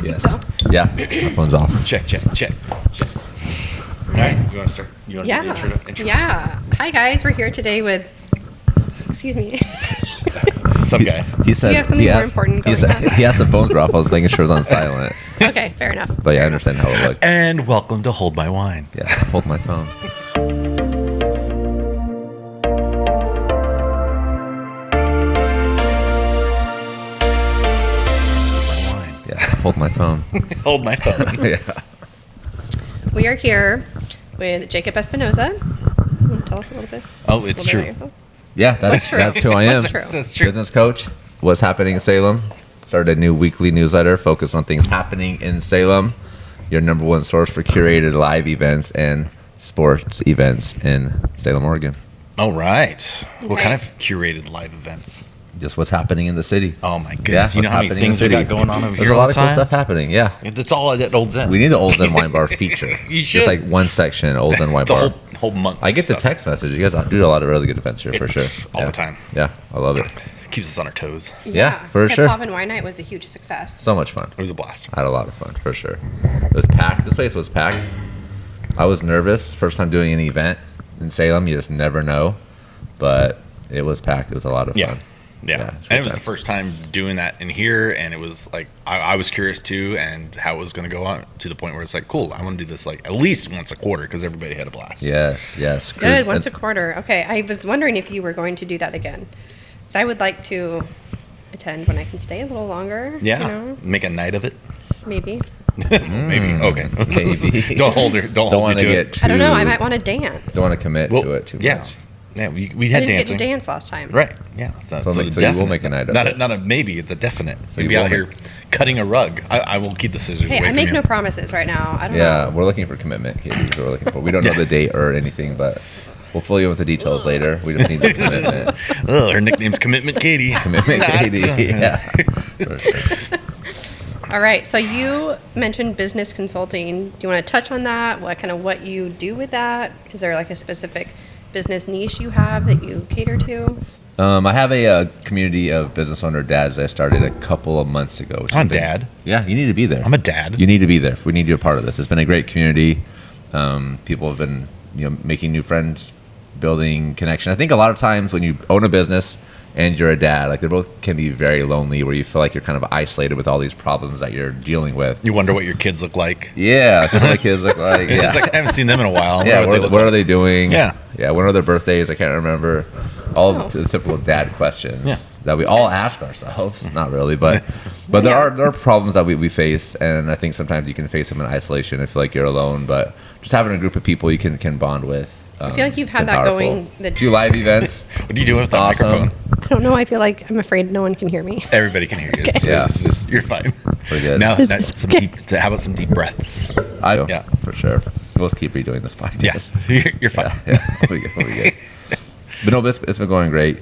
Yes. So. Yeah. My phone's off. Check. All right. You want to start? You want to do the intro? Yeah. Hi, guys. We're here today with, excuse me. Some guy. He said You have something more important going on. He asked the phone drop. I was making sure it was on silent. Okay, fair enough. But yeah, I understand how it looked. And welcome to Hold My Wine. Yeah. Hold my phone. Yeah. Hold my phone. Hold my phone. Yeah. We are here with Jacob Espinoza. You want to tell us a little bit? Oh, it's about true. yourself? Yeah, that's who I am. That's true. That's true. Business coach. What's happening in Salem? Started a new weekly newsletter focused on things happening in Salem. Your number one source for curated live events and sports events in Salem, Oregon. All right. What Okay. kind of curated live events? Just what's happening in the city. Oh my goodness! Yeah, You know what's how many happening in things the we city. got going on over There's here a all lot the of cool time? stuff happening. Yeah. That's all at Old Zen. We need the Old Zen Wine Bar feature. You should. Just like one section, Old Zen Wine It's a Bar. whole month. I get the stuff. text message. You guys do a lot of really good events here for sure. all Yeah. the time. Yeah, I love it. Keeps us on our toes. Yeah, for sure. Hip Hop and Wine Night was a huge success. So much fun. It was a blast. I had a lot of fun for sure. It was packed. This place was packed. I was nervous. First time doing an event in Salem. You just never know. But it was packed. It was a lot of fun. Yeah. Yeah, it's And it was good the first time doing that in here, and it was like I was curious too, and how it was going to go on to the point where it's like, cool, I want to do this like at least once a quarter because everybody had a blast. Yes. Good, once a quarter. Okay, I was wondering if you were going to do that again. So I would like to attend when I can stay a little longer. Yeah. You know, Make a night of it. maybe. Maybe. Okay. Maybe. Don't hold her. Don't hold want you to to get it. too. I don't know. I might want to dance. Don't want to commit Well, to it too yeah. much. Yeah. We I had didn't dancing. get to dance last time. Right. Yeah. So So it's you will make a night of not it. Not a maybe. It's a definite. So you you'll be will out here cutting a rug. I will keep the scissors Hey, away I from make you. no promises right now. I don't Yeah, know. we're looking for commitment, Katie. That's what we're looking for. We don't know the date or anything, but we'll fill you in with the details later. We just need the commitment. Ugh, her nickname's Commitment Katie. Commitment, Katie. Yeah. For sure. All right. So you mentioned business consulting. Do you want to touch on that? What you do with that? Is there like a specific business niche you have that you cater to? I have a community of business owner dads that I started a couple of months ago. which has I'm been- dad. Yeah, you need to be there. I'm a dad. You need to be there. We need you a part of this. It's been a great community. People have been, making new friends, building connection. I think a lot of times when you own a business and you're a dad, like they both can be very lonely, where you feel like you're kind of isolated with all these problems that you're dealing with. You wonder what your kids look like. Yeah, what my kids look like. Yeah, It's like I haven't seen them in a while. yeah. What What are they doing? Yeah. yeah. When are their birthdays? I can't remember. All of the typical dad questions Yeah. that we all ask ourselves. Not really, but there are problems that we face, and I think sometimes you can face them in isolation and feel like you're alone. But just having a group of people you can bond with. I feel like you've had been that powerful. going. Few live events. What are you doing with that Awesome. microphone? I don't know. I feel like I'm afraid no one can hear me. Everybody can hear you. It's, Yeah. it's just, you're fine. Pretty good. Now, This that's is some okay. deep. How about some deep breaths? Yeah, for sure. We'll just keep redoing this podcast. Yes, you're fine. Yeah, we'll be good. But no, it's been going great.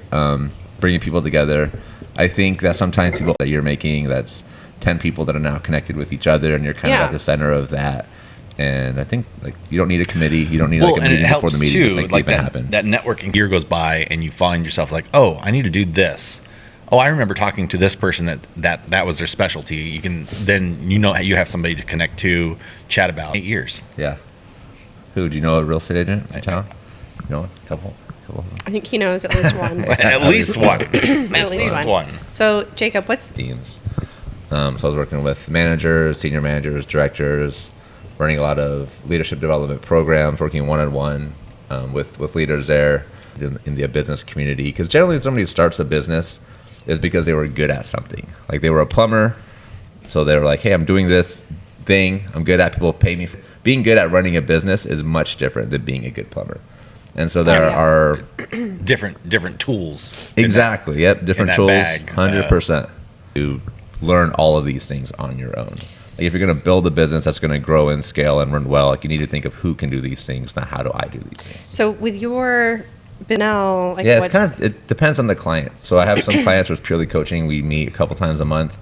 Bringing people together. I think that sometimes people that you're making, that's 10 people that are now connected with each other, and you're kind of Yeah. at the center of that. And I think you don't need a committee. You don't need Well, like a and it meeting before helps the meeting. Just too. make Like the event happen. that networking year goes by, and you find yourself like, oh, I need to do this. Oh, I remember talking to this person that was their specialty. You can then you have somebody to connect to, chat about. 8 years. Yeah. Who do you know? A real estate agent in town? You know, a couple. I think he knows at least one. At least one. At least one. So, Jacob, what's Teams. So I was working with managers, senior managers, directors, running a lot of leadership development programs, working one-on-one with leaders there in the business community. Because generally when somebody starts a business is because they were good at something. Like they were a plumber, so they were like, hey, I'm doing this thing. I'm good at, people pay me. Being good at running a business is much different than being a good plumber. And so there are different tools. exactly, yep, different that tools, bag, 100%. To learn all of these things on your own. Like if you're going to build a business that's going to grow and scale and run well, like you need to think of who can do these things, not how do I do these things. so with your now? Like Yeah, what's, it depends on the client. So I have some clients who's purely coaching. We meet a couple times a month.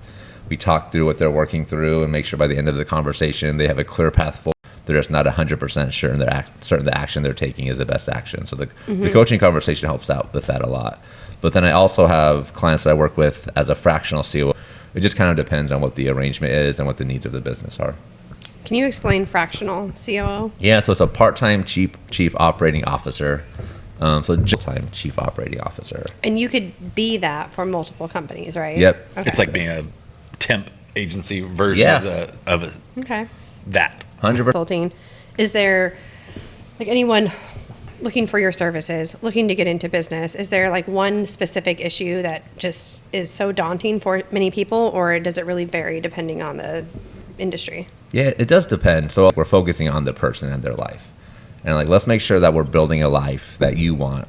We talk through what they're working through and make sure by the end of the conversation they have a clear path forward. They're just not 100% sure and certain the action they're taking is the best action. So the coaching conversation helps out with that a lot. But then I also have clients that I work with as a fractional CEO. it just kind of depends on what the arrangement is and what the needs of the business are. Can you explain fractional COO? Yeah, so it's a part-time chief operating officer. So just time chief operating officer. And you could be that for multiple companies, right? Yep. Okay. It's like being a temp agency version Yeah. of Okay. that. 100%. Consulting. Is there like anyone looking for your services, looking to get into business? Is there like one specific issue that just is so daunting for many people, or does it really vary depending on the industry? Yeah, it does depend. So we're focusing on the person and their life. And like, let's make sure that we're building a life that you want.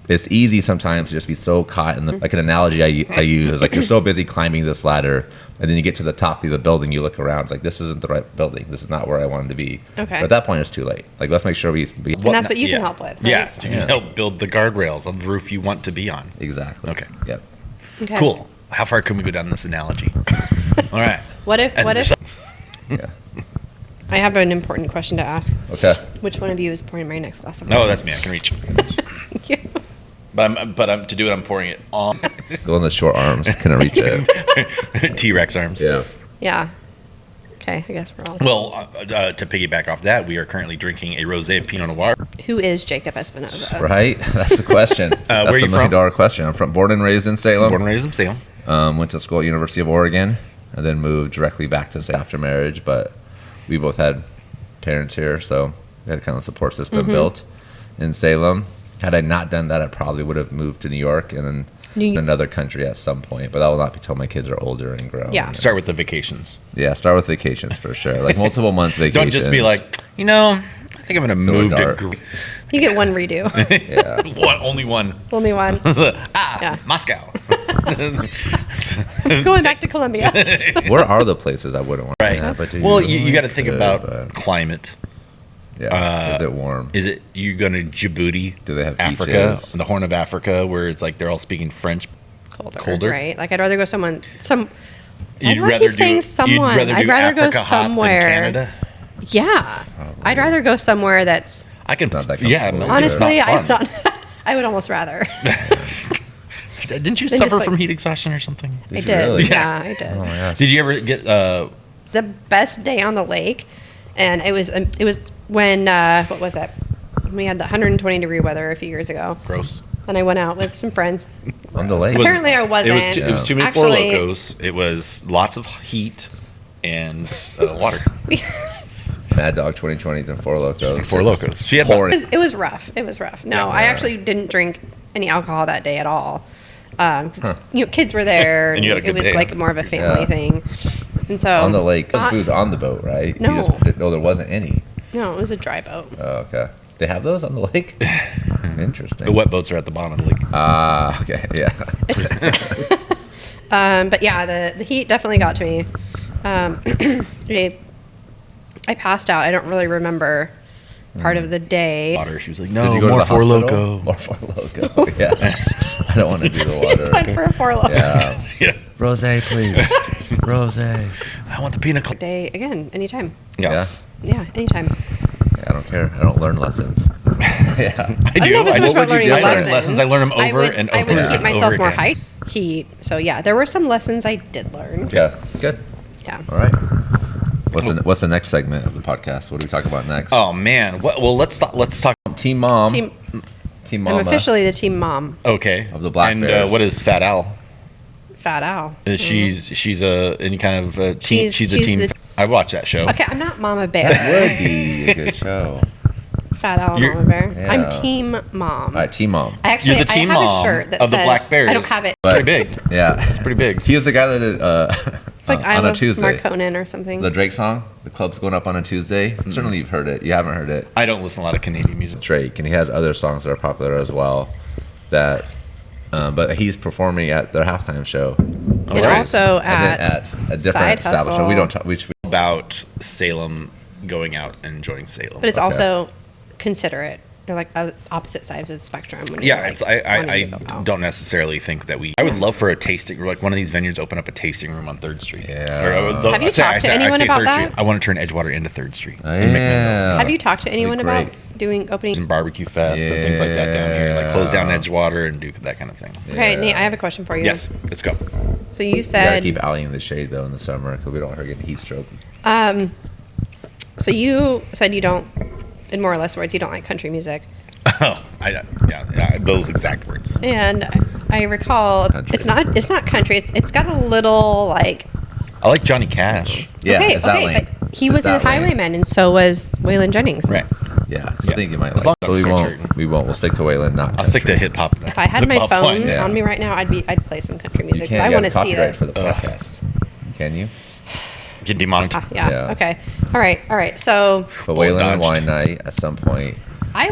It's easy sometimes to just be so caught in like an analogy I use is like you're so busy climbing this ladder, and then you get to the top of the building, you look around, it's like, this isn't the right building. This is not where I wanted to be. Okay. But at that point, it's too late. Like, let's make sure we And that's what you can help with, right? Yeah, so you can help build the guardrails of the roof you want to be on. Exactly. Okay. Yep. Okay. Cool. How far can we go down this analogy? All right. What if Yeah. I have an important question to ask. Okay. Which one of you is pouring my next glass of No, wine? that's me. I can reach. Thank you. But to do it, I'm pouring it on The one with the short arms couldn't reach it. T-Rex arms. Yeah. Yeah. Okay, I guess we're all. Well, to piggyback off that, we are currently drinking a rosé Pinot Noir. Who is Jacob Espinoza? Right? That's the question. That's where are you the $1 million from? question. I'm born and raised in Salem. Born and raised in Salem. Went to school at University of Oregon, and then moved directly back to Salem after marriage. But we both had parents here, so we had kind of a support system built in Salem. Had I not done that, I probably would have moved to New York and then another country at some point. But that will not be till my kids are older and grown. Yeah. Start with the vacations. Yeah, start with vacations for sure. Like multiple months vacations. Don't just be like, I think I'm going to move to dark. You get one redo. Yeah. Only one. Only one. Yeah. Moscow. Going back to Colombia. Where are the places I wouldn't want Right. to have? But Well, you got to think about climate. Yeah. Is it warm? Is it you going to Djibouti? Do they have Africa, beaches? the Horn of Africa, where it's like they're all speaking French? Colder? Right? Like I'd rather go some. You'd Why do I keep saying someone? I'd rather go Africa hot than somewhere. Canada? Yeah. I'd rather go somewhere that's I can. Not that Yeah, comfortable. no, honestly. it's I'm not fun. not. I would almost rather. Didn't you Then suffer just, like- from heat exhaustion or something? I you did. really? Yeah, I did. Oh my gosh. Did you ever get? The best day on the lake, and it was when what was it? We had the 120-degree weather a few years ago, Gross. and I went out with some friends. On the lake. Apparently, I wasn't. It was too many Four Actually- Locos. It was lots of heat and water. Mad Dog 2020s and Four Locos. Four Locos. She had pouring. It was rough. It was rough. No, I actually didn't drink any alcohol that day at all. 'Cause, kids were there. And you had a it good was day. like more of a family Yeah. thing. And so On the lake. There's booze on the boat, right? No. You just didn't know there wasn't any. No, it was a dry boat. Oh, okay. They have those on the lake? Interesting. The wet boats are at the bottom of the lake. Ah, okay. Yeah. But yeah, the heat definitely got to me. I passed out. I don't really remember part of the day. Water. She was like, Did no, you go to more the Four hospital? Loco. More Four Loco. Yeah. I don't want to do the I just went water. for a 4 Loko. Yeah. Yeah. Rosé, please. Rosé. I want the pina colada. Day again, anytime. Yeah. Yeah, anytime. Yeah, I don't care. I don't learn lessons. Yeah. I I don't know if it's so much about learning I learn lessons. lessons. I learn them over and over I would and keep over myself more again. high heat. So yeah, there were some lessons I did learn. Yeah. Good. Yeah. All right. What's the next segment of the podcast? What do we talk about next? Oh man. Well, let's talk. Team Mom. Team, Team Mama. I'm officially the team mom. Okay. Of the Black and Bears. what is Fat Al? Fat Al. She's a any kind of team. She's a she's team. the- I watch that show. Okay, I'm not Mama Bear. Would be a good show. Fat Al, You're- Mama Bear. Yeah. I'm team mom. All right, Team Mom. I actually You're the team I have mom a shirt that of the says Black Bears. I don't have it. Pretty big. Yeah. It's pretty big. He was the guy that did It's like I on a love Tuesday. Marconin or something. The Drake song, The Club's Going Up on a Tuesday. Certainly you've heard it. You haven't heard it. I don't listen to a lot of Canadian music. Drake, and he has other songs that are popular as well. That, but he's performing at their halftime show. and Right. also And then at a Side different establishment. Hustle. We don't talk. We About Salem going out and enjoying Salem. But it's Okay. also considerate. They're like opposite sides of the spectrum. When Yeah, you're, it's like, I wanting to go out. don't necessarily think that I would love for a tasting, like one of these vineyards open up a tasting room on 3rd Street. Yeah. Have you talked to anyone about 3rd that? Street. I want to turn Edgewater into 3rd Street. yeah. Have you talked to anyone about great. doing opening? And barbecue fest and things like that down here. Like close down Edgewater and do that kind of thing. Okay, Yeah. Nate, I have a question for you. Yes, let's go. So you We gotta said, keep Allie in the shade though in the summer because we don't want her getting heat stroke. so you said you don't, in more or less words, you don't like country music. Oh, yeah, those exact words. And I recall Country. it's not country. It's got a little like I like Johnny Cash. Yeah, okay, it's that okay, lane. but he It's was in that lane. Highwaymen, and so was Waylon Jennings. Right. Yeah, so Yeah. I think you might As like. long So as we I'm won't. country. We won't. We'll stick to Waylon, not. I'll stick to country. hip hop. If I had my Hip-hop phone one. Yeah. on me right now, I'd play some country You music. 'Cause can't. I You want to have see copyright this. for the podcast. Can you? Get demonetized. Yeah. Yeah. Okay. All right. So But Boy, Waylon and dodged. Wine Night at some point. I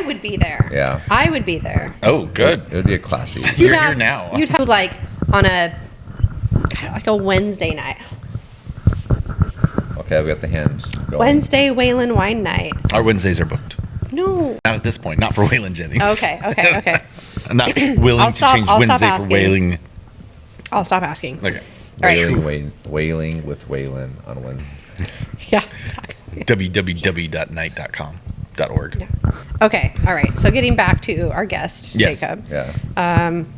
would be there. Yeah. I would be there. Oh, good. It would be a classy. You're here now. You'd have like on a like a Wednesday night. Okay, we got the hymns going. Wednesday Waylon Wine Night. Our Wednesdays are booked. No. Not at this point. Not for Waylon Jennings. Okay. I'm not willing I'll to stop- change I'll stop Wednesday for asking. Wailing. I'll stop asking. Okay. All right. Wailing with Waylon on Wednesday. Yeah. www.night.com.org. Okay. All right. So getting back to our guest, Yes. Jacob. Yeah.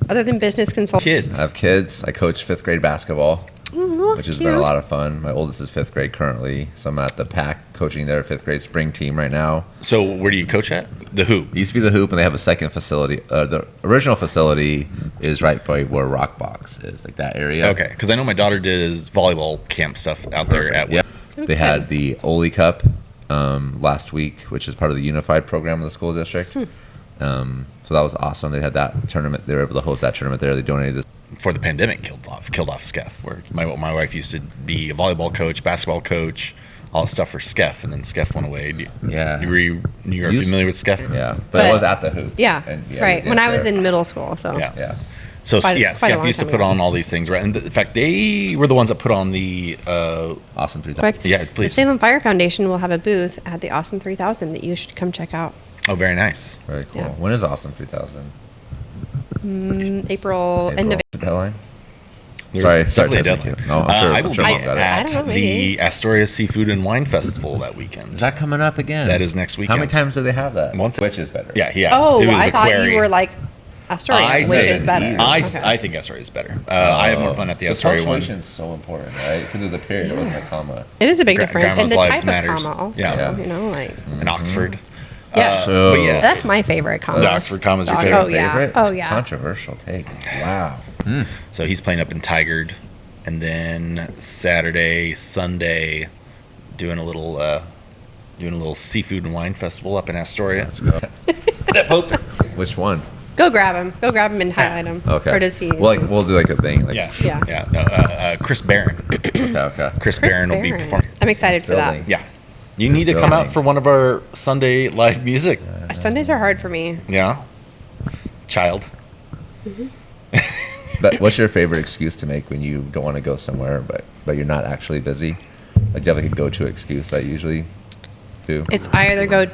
Other than business consulting. Kids. I have kids. I coach 5th grade basketball, which has been a cute. lot of fun. My oldest is 5th grade currently, so I'm at the PAC coaching their 5th grade spring team right now. So where do you coach at? The Hoop. It used to be the Hoop, and they have a second facility. The original facility is right by where Rock Box is, like that area. Okay, because I know my daughter does volleyball camp stuff out there at. Yeah. They had the Ole Cup last week, which is part of the unified program of the school district. So that was awesome. They had that tournament. They were able to host that tournament there. They donated this. Before the pandemic killed off SCEF, where my wife used to be a volleyball coach, basketball coach, all that stuff for SCEF, and then SCEF went away. Yeah. You are Used- familiar with SCEF? Yeah, but But- it was at the Hoop. Yeah. And, Right. we When I danced was there. in middle school. So. Yeah. Yeah. So Quite a SCEF long used to time put ago. on all these things, right? And in fact, they were the ones that put on the. Awesome 3000. Quick. Yeah, The please. Salem Fire Foundation will have a booth at the Awesome 3000 that you should come check out. Oh, very nice. Very cool. Yeah. When is Awesome 3000? April, end of What's the deadline? There's Sorry, definitely a Tessa. deadline. No, I'm sure. I I'm will sure be Mom got it. I at don't know, maybe. the Astoria Seafood and Wine Festival that weekend. Is that coming up again? That is next How many weekend. times do they have that? Once. Which is better? Yeah, he asked. Oh, It was I a thought query. you were like Astoria, I which say is better. either. Okay. I think Astoria is better. I had more fun at the Astoria one. punctuation is so important, right? Because there's a period, it wasn't a comma. It is a big Gra- difference, and Grandma's the Lives type Matters. of comma also. Yeah. You know, like In Oxford. Yes. So- But yeah, that's my favorite comma. the Oxford comma is your Oh, favorite. yeah. Favorite? Oh, yeah. Controversial take. Wow. So he's playing up in Tigard, and then Saturday, Sunday, doing a little seafood and wine festival up in Astoria. Let's go. That poster. Which one? Go grab him. Go grab him and highlight him. Okay. Or does he? Well, like, we'll do like a thing. Like, Yeah. No, Chris Barron. Okay. Chris Chris Barron will be Barron. performing. I'm excited for that. Building. Yeah. You need to come out for one of our Sunday live music. Sundays are hard for me. Yeah. Child. But what's your favorite excuse to make when you don't want to go somewhere, but you're not actually busy? Like, do you have like a go-to excuse I usually do? It's I either go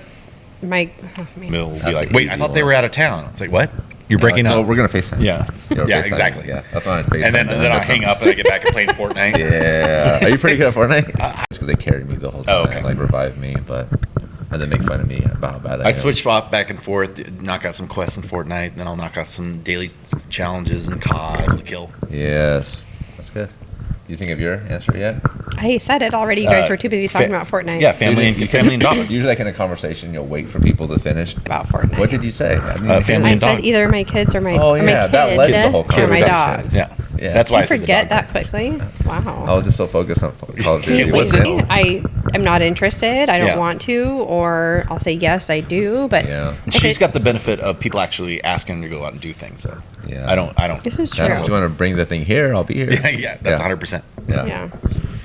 my. Oh, man. Mill will be That's like, an wait, I easy thought they one. were out of town. It's like, what? You're breaking No, up. we're gonna FaceTime. Yeah. You're Yeah, FaceTime. exactly. Yeah, that's why I FaceTime. And then I hang up and I get back and play Fortnite. Yeah. Are you pretty good at Fortnite? It's because they carry me the whole time, Oh, okay. like revive me, and then make fun of me about how bad I am. I switched off back and forth, knock out some quests in Fortnite, and then I'll knock out some daily challenges in COD to kill. Yes, that's good. Do you think of your answer yet? I said it already. You guys were too busy talking about Fortnite. Yeah, family and dogs. Usually, like in a conversation, you'll wait for people to finish. About Fortnite. What did you say? I mean, family I and said dogs. either my kids or my Oh, or my yeah, that kid led to the whole or my conversation. dogs. Yeah. Yeah. That's why You I said the forget dog. that quickly. Wow. I was just so focused on Call of Duty. Can't Wait, listen. wasn't it? I am not interested. I don't Yeah. want to, or I'll say yes, I do. But Yeah. And if she's it- got the benefit of people actually asking her to go out and do things. So Yeah. I don't. This is true. That's, do you want to bring the thing here? I'll be here. Yeah, that's 100%. Yeah. Yeah,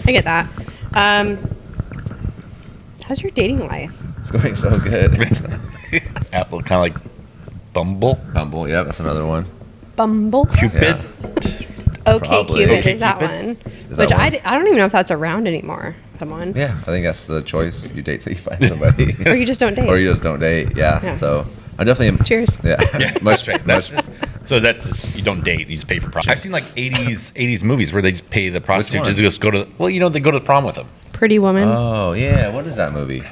I get that. How's your dating life? It's going so good. Apple, kind of like Bumble, Bumble, yeah, that's another one. Bumble. Cupid. Yeah. Okay, Probably. Cupid Okay, is that Cupid. one. Is Which that one? I don't even know if that's around anymore. Come on. Yeah, I think that's the choice. You date till you find somebody. Or you just don't date. Or you just don't date. Yeah. Yeah. So I definitely am. Cheers. Yeah. Yeah, much. that's right. That's much- just, you don't date. You just pay for prom. I've seen like 80s movies where they just pay the prostitute one? to just go to. Well, they go to the prom with them. Pretty Woman. Oh yeah, what is that movie?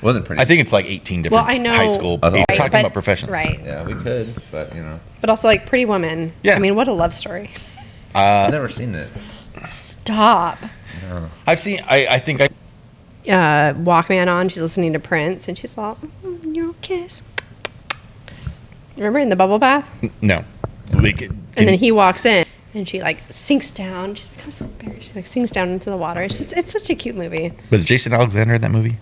Wasn't pretty. I think it's like 18 different Well, I know- high school. Right, We're but- talking about professionals. Right. Yeah, we could, but you know. But also like Pretty Woman. Yeah. I mean, what a love story. I've never seen it. Stop. I've seen. I think I. Walkman on. She's listening to Prince, and she's all, "Your kiss." Remember in the bubble bath? No. We could, And then he walks in, and she like sinks down. She's like, I'm so embarrassed. She like sinks down into the water. It's such a cute movie. was Jason Alexander in that movie?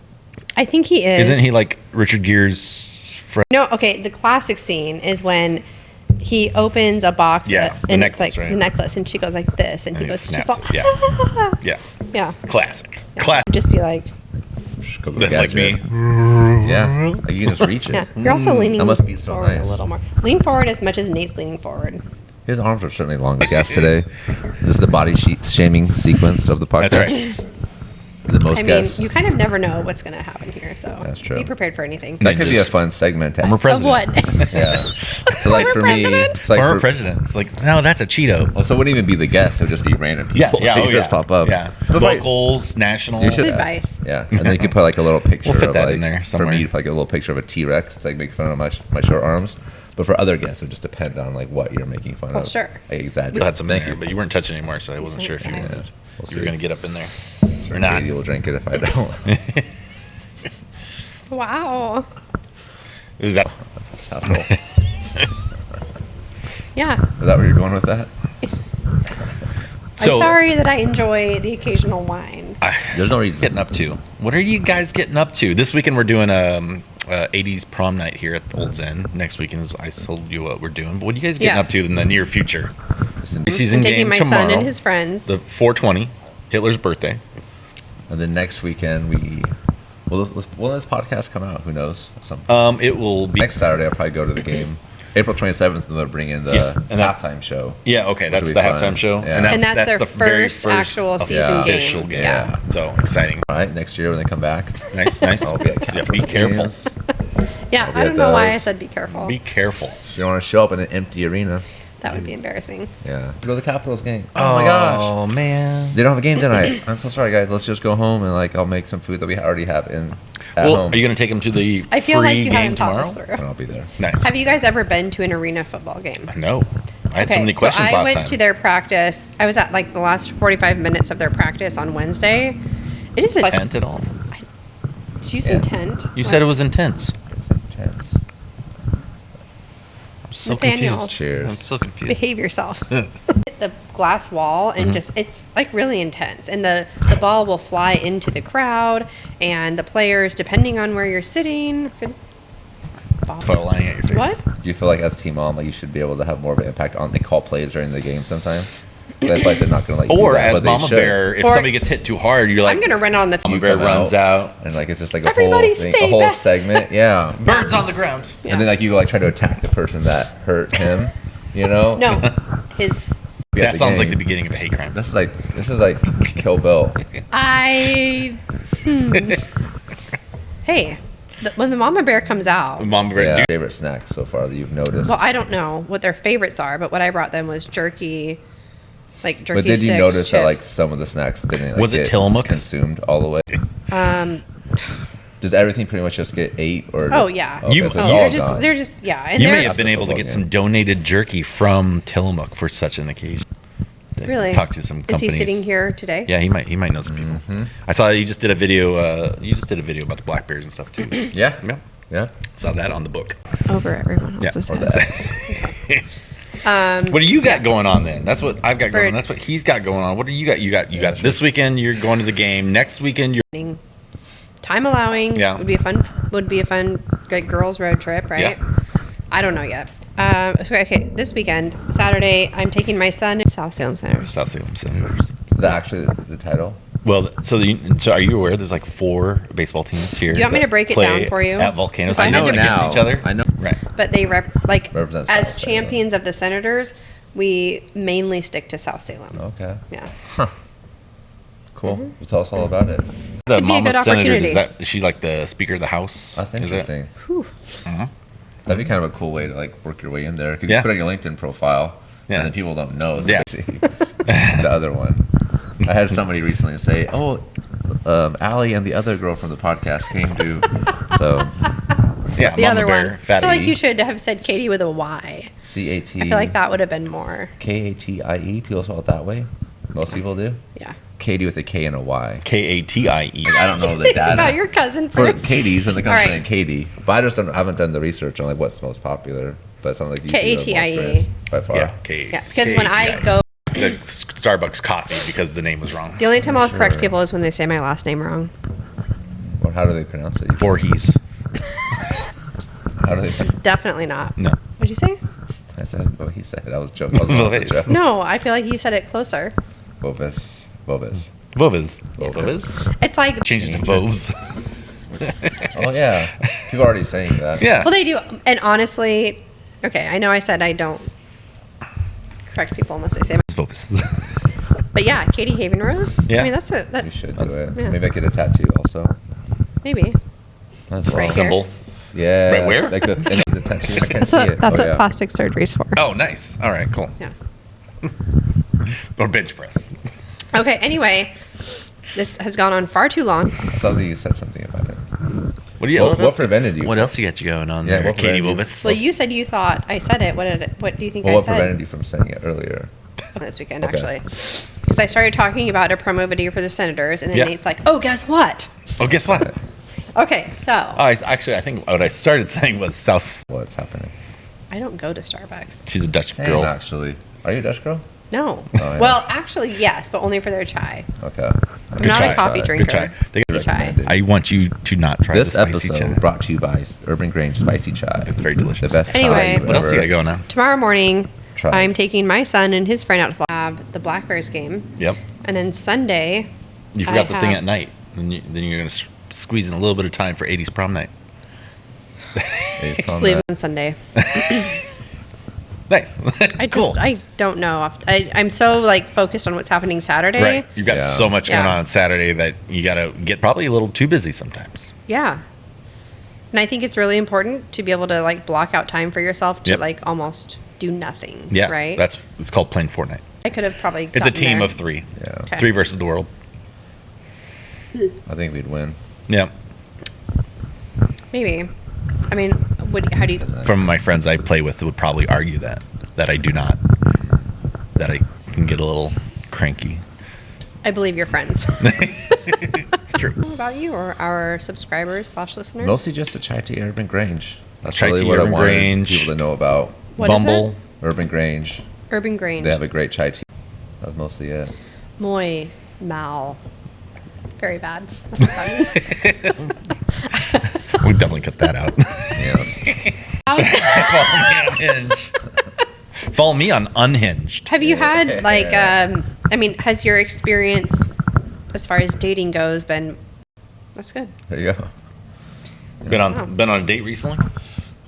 I think he is. Isn't he like Richard Gere's friend? No, okay. The classic scene is when he opens a box Yeah, the and necklace, it's like right? the necklace, and she goes like this, and he And he goes just snaps all, it. Yeah. yeah. Classic. Classic. Just be like, Just go with Like me. gadget. Yeah. Like you can just reach it. yeah. You're also leaning That must be so forward nice. a little more. Lean forward as much as Nate's leaning forward. His arms are certainly long. I guess today. This is the body shaming sequence of the podcast. That's right. Is it most I mean, guests? you kind of never know what's going to happen here, so That's true. be prepared for anything. That could be a Just- fun segment. Former Of president. what? Yeah. So like for me, president? it's like Former for, president. It's like, no, that's a Cheeto. well, so it wouldn't even be the guests. It would just be random people. Yeah. They Oh, just yeah. pop up. Yeah. But like, Locals, national. you should Good advice. Yeah, and then you could put like a little picture. We'll fit of that like, in there For somewhere. me, like a little picture of a T-Rex to like make fun of my short arms. But for other guests, it would just depend on like what you're making fun Well, of. sure. I exaggerate. We had some in Thank there, you. but you weren't touching anymore, so I wasn't sure if you, Decent were, size. We'll you were see. going to get up in there or not. Katie will drink it if I don't. Wow. Is that? That's how I feel. Yeah. Is that where you're going with that? I'm sorry that I enjoy the occasional wine. There's no reason. Getting up to? What are you guys getting up to? This weekend we're doing a 80s prom night here at the Old Zen. Next weekend is I told you what we're doing. But what are you guys getting Yes. up to in the near future? Listen, Preseason I'm taking game my tomorrow. son and his friends. The 420, Hitler's birthday. and then next weekend will this podcast come out? Who knows? It will be. Next Saturday I'll probably go to the game. April 27th, and they'll bring in the Yeah, and that- halftime show. Yeah, okay, that's Which the will be fun. halftime show, Yeah. And that's their the very first actual season official game. game. Yeah. So exciting. All right, next year when they come back, Nice, nice. I'll be at Yeah, Capitals be careful. games. Yeah, I'll be I at don't know why I those. said be careful. Be careful. You don't want to show up in an empty arena. That would be embarrassing. Yeah. Go to the Capitals game. Oh my gosh. Oh man. They don't have a game tonight. I'm so sorry, guys. Let's just go home and like I'll make some food that we already have at Well, home. are you going to take them to the I feel free like you game haven't tomorrow? thought this and through. I'll be there. Nice. Have you guys ever been to an arena football game? No. I had so many questions so I last went time. to their practice. I was at like the last 45 minutes of their practice on Wednesday. It is Tent at all? Did you say Yeah. tent? You said it was intense. It's intense. I'm so Nathaniel. confused. Cheers. I'm so confused. Behave yourself. The glass wall and just it's like really intense, and the ball will fly into the crowd, and the players, depending on where you're sitting, could fall. Photo lining at your face. What? Do you feel like as team on, like you should be able to have more of an impact on the call plays during the game sometimes? But I feel like they're not going to like. Or do that, as but they Mama should. Bear, if Or- somebody gets hit too hard, you're like, I'm gonna run on the Mama field. Bear come runs out. and like it's just like a Everybody whole thing, stay a whole back. segment. Yeah. Birds on the ground. Yeah. And then like you like try to attack the person that hurt him. You know. No, his Be at That the sounds like game. the beginning of a hate crime. This is like Kill Bill. Hey, when the mama bear comes out, Mama Bear, Yeah. dude, Favorite snack so far that you've noticed. well, I don't know what their favorites are, but what I brought them was jerky, like jerky But did sticks, you notice that like chips. some of the snacks didn't like, Was it get Tillamook? consumed all the way? Does everything pretty much just get ate or? Oh yeah. Okay, You- so it's Oh, all they're gone. just yeah, and you they're may have been able to get some donated jerky from Tillamook for such an occasion. really. Talk to some Is companies. he sitting here today? Yeah, he might know some people. Mm-hmm. I saw you just did a video. You just did a video about the black bears and stuff too. Yeah. Yeah, Yeah. saw that on the book. Over everyone Yeah. else's Or head. that. What do you got going on then? That's what I've got going on. Bird. That's what he's got going on. What do you got? You got sure. this weekend. You're going to the game. Next weekend, you're Time allowing, Yeah. would be a fun good girls road trip, right? Yeah. I don't know yet. So okay, this weekend, Saturday, I'm taking my son to South Salem Center. South Salem Senators. Is that actually the title? Well, so are you aware there's like 4 baseball teams here? Do you want me that to break it play down for you? At Volcanoes. Because I They know compete now. against each other. I know. Right. But they Represent as South Salem. champions of the Senators, we mainly stick to South Salem. Okay. Yeah. Cool. Well, tell us all about it. The Could be a mama good senator, opportunity. is she like the Speaker of the House? That's Is it? interesting. Whew. That'd be kind of a cool way to like work your way in there because Yeah. you put it on your LinkedIn profile, Yeah. and then people don't know. So Yeah. they see the other one. I had somebody recently say, "Oh, Allie and the other girl from the podcast came to." So Yeah, The Mama other Bear, one. I Fat feel like Edie. you should have said Katie with a Y. C-A-T. I feel like that would have been more. K-A-T-I-E. People spell it that way. Most people do. Yeah. Katie with a K and a Y. Katie. I don't know the Think data. about your cousin For first. Katie's, when it comes All to right. name Katie. But I just haven't done the research on like what's most popular. But it sounds like you two are more K-A-T-I-E. experienced by far. Yeah, Yeah, because when I go, the Starbucks coffee because the name was wrong. the only time I'll correct Sure. people is when they say my last name wrong. Well, how do they pronounce it? Voorhees. How do they? Definitely not. No. What'd you say? I said what he said. I was joking. I was wrong with the Voice. joke. No, I feel like you said it closer. Bovis. Voves. Voves. It's like, Change it to Voves. Oh yeah, people are already saying that. Yeah. well, they do. And honestly, okay, I know I said I don't correct people unless they say my, It's Voves. but yeah, Katie Haven Rose. Yeah. I mean, that's a, You that, should do it. Yeah. Maybe I get a tattoo also. maybe. That's Right awesome. here. Symbol. Yeah. Right where? Like the tattoo. I can't That's see what, it. that's Oh, what yeah. plastic surgery's for. Oh, nice. All right, cool. Yeah. Or bench press. Okay, anyway, this has gone on far too long. I thought that you said something about it. What do you? What else- prevented you What from- else you got you going on Yeah, there, what Katie prevented you- Voves? Well, you said you thought I said it. What do you think Well, I what said prevented you from saying it earlier? this weekend, Okay. actually? Because I started talking about a promo video for the Senators, and then Yeah. Nate's like, oh, guess what? Oh, guess what? Okay, so I think what I started saying was South. What's happening? I don't go to Starbucks. She's a Dutch Same, girl. actually. Are you a Dutch girl? No. yeah. Well, actually, yes, but only for their chai. Okay. I'm not chai. a coffee Good drinker. chai. They got Spicy chai. recommended. I want you to not try This the spicy episode chai. brought to you by Urban Grange Spicy Chai. It's very delicious. The best Anyway. chai What else you got ever. going on? Tomorrow morning, Try. I'm taking my son and his friend out to have the Black Bears game. Yep. And then Sunday, You forgot I the thing have- at night. Then you're going to squeeze in a little bit of time for 80s prom night. Hey, just from leave that. on Sunday. Nice. Cool. I don't know. I'm so like focused on what's happening Saturday. Right. You've got Yeah. so much going Yeah. on Saturday that you got to get probably a little too busy sometimes. Yeah. And I think it's really important to be able to like block out time for yourself to Yep. like almost do nothing. Yeah. Right. It's called playing Fortnite. I could have probably. It's a gotten team there. of three. Yeah. Okay. 3 versus the world. I think we'd win. Yeah. Maybe. I mean, how do you? From my friends I play with would probably argue that I do not. That I can get a little cranky. I believe your friends. It's true. What about you or our subscribers/listeners? Mostly just a chai tea Urban Grange. That's Chai really tea what Urban I wanted Grange. people to know about. What is Bumble. it? Urban Grange. Urban Grange. They have a great chai tea. That's mostly it. Muy mal. Very bad. That's what that means. We definitely cut that out. Yes. Follow me on Hinge. Follow me on Unhinged. Have you had like I mean, has your experience as far as dating goes been that's good. There you go. Been Wow. on a date recently?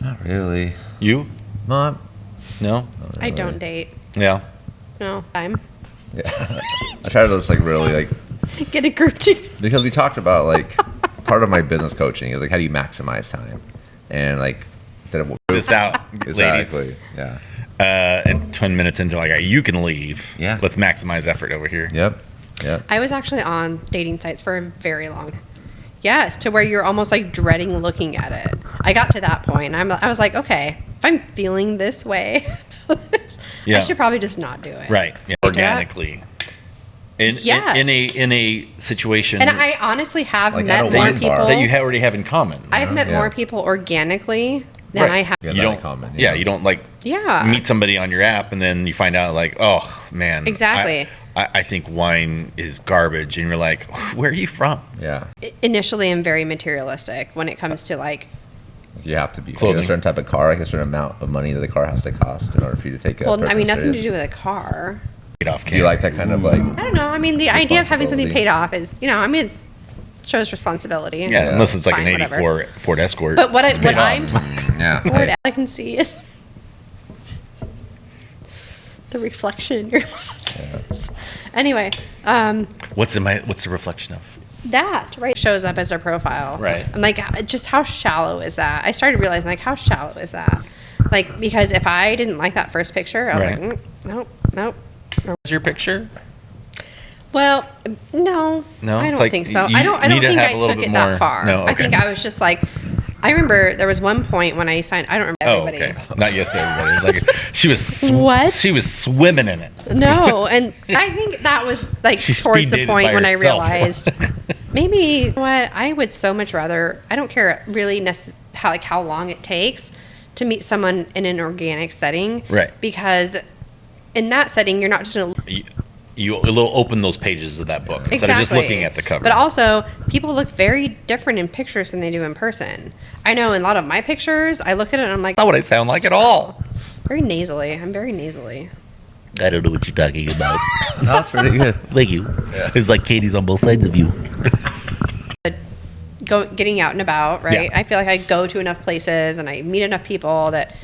Not really. You? Mom. No? Not I really. don't date. Yeah. No. Time. Yeah. I try to just like really like Get a group to because we talked about like part of my business coaching is like how do you maximize time and like instead of This out, exactly ladies. yeah And 10 minutes into like, you can leave. Yeah. Let's maximize effort over here. yep I was actually on dating sites for a very long. Yes, to where you're almost like dreading looking at it. I got to that point. I was like, okay, if I'm feeling this way, Yeah. I should probably just not do it. Right. Yeah. Like that. Organically. In Yes. a situation And I honestly have Like at met a more wine bar. people. that you already have in common. I've met Yeah. more people organically than Right. I have. Yeah, you that don't in common, yeah, yeah. you don't like Yeah. meet somebody on your app and then you find out like, oh man, Exactly. I think wine is garbage, and you're like, where are you from? yeah Initially, I'm very materialistic when it comes to like. you have to be if you Clothing. get a certain type of car like a certain amount of money that the car has to cost in order for you to take it Well, I mean, nothing to do with a car. Paid off do you like that kind of like I don't know. I mean, the idea of having something Responsibility. paid off is, you know, I mean, it shows responsibility. Yeah, unless it's like Fine, an whatever. 84 Ford Escort. But what It's paid off. I'm yeah what hey, I can see is the reflection in your glasses. Anyway, What's the reflection of? that right shows up as a profile. Right. I'm like, just how shallow is that? I started realizing like, how shallow is that? Like, because if I didn't like that first picture, I was Right. like, nope. Is your picture? Well, no, No? I It's don't like think so. you I don't need to think have I a little took bit it more- that far. No, I think okay. I was just like, I remember there was one point when I signed. I don't remember everybody. okay. Not yes, everybody. It was like she was What? She was swimming in it. No, and I think that was like She towards speed the dated point by when I herself. realized maybe you know what I would so much rather. I don't care really how long it takes to meet someone in an organic setting, Right. Because in that setting, you're not just gonna You'll open those pages of that book instead of just looking at the cover. But also, people look very different in pictures than they do in person. I know in a lot of my pictures, I look at it and I'm like, Not what I sound like at all. very nasally. I'm very nasally. I don't know what you're talking about. That's pretty good. Thank you. It's like Katie's on both sides of you. Getting out and about, right? Yeah. I feel like I go to enough places and I meet enough people that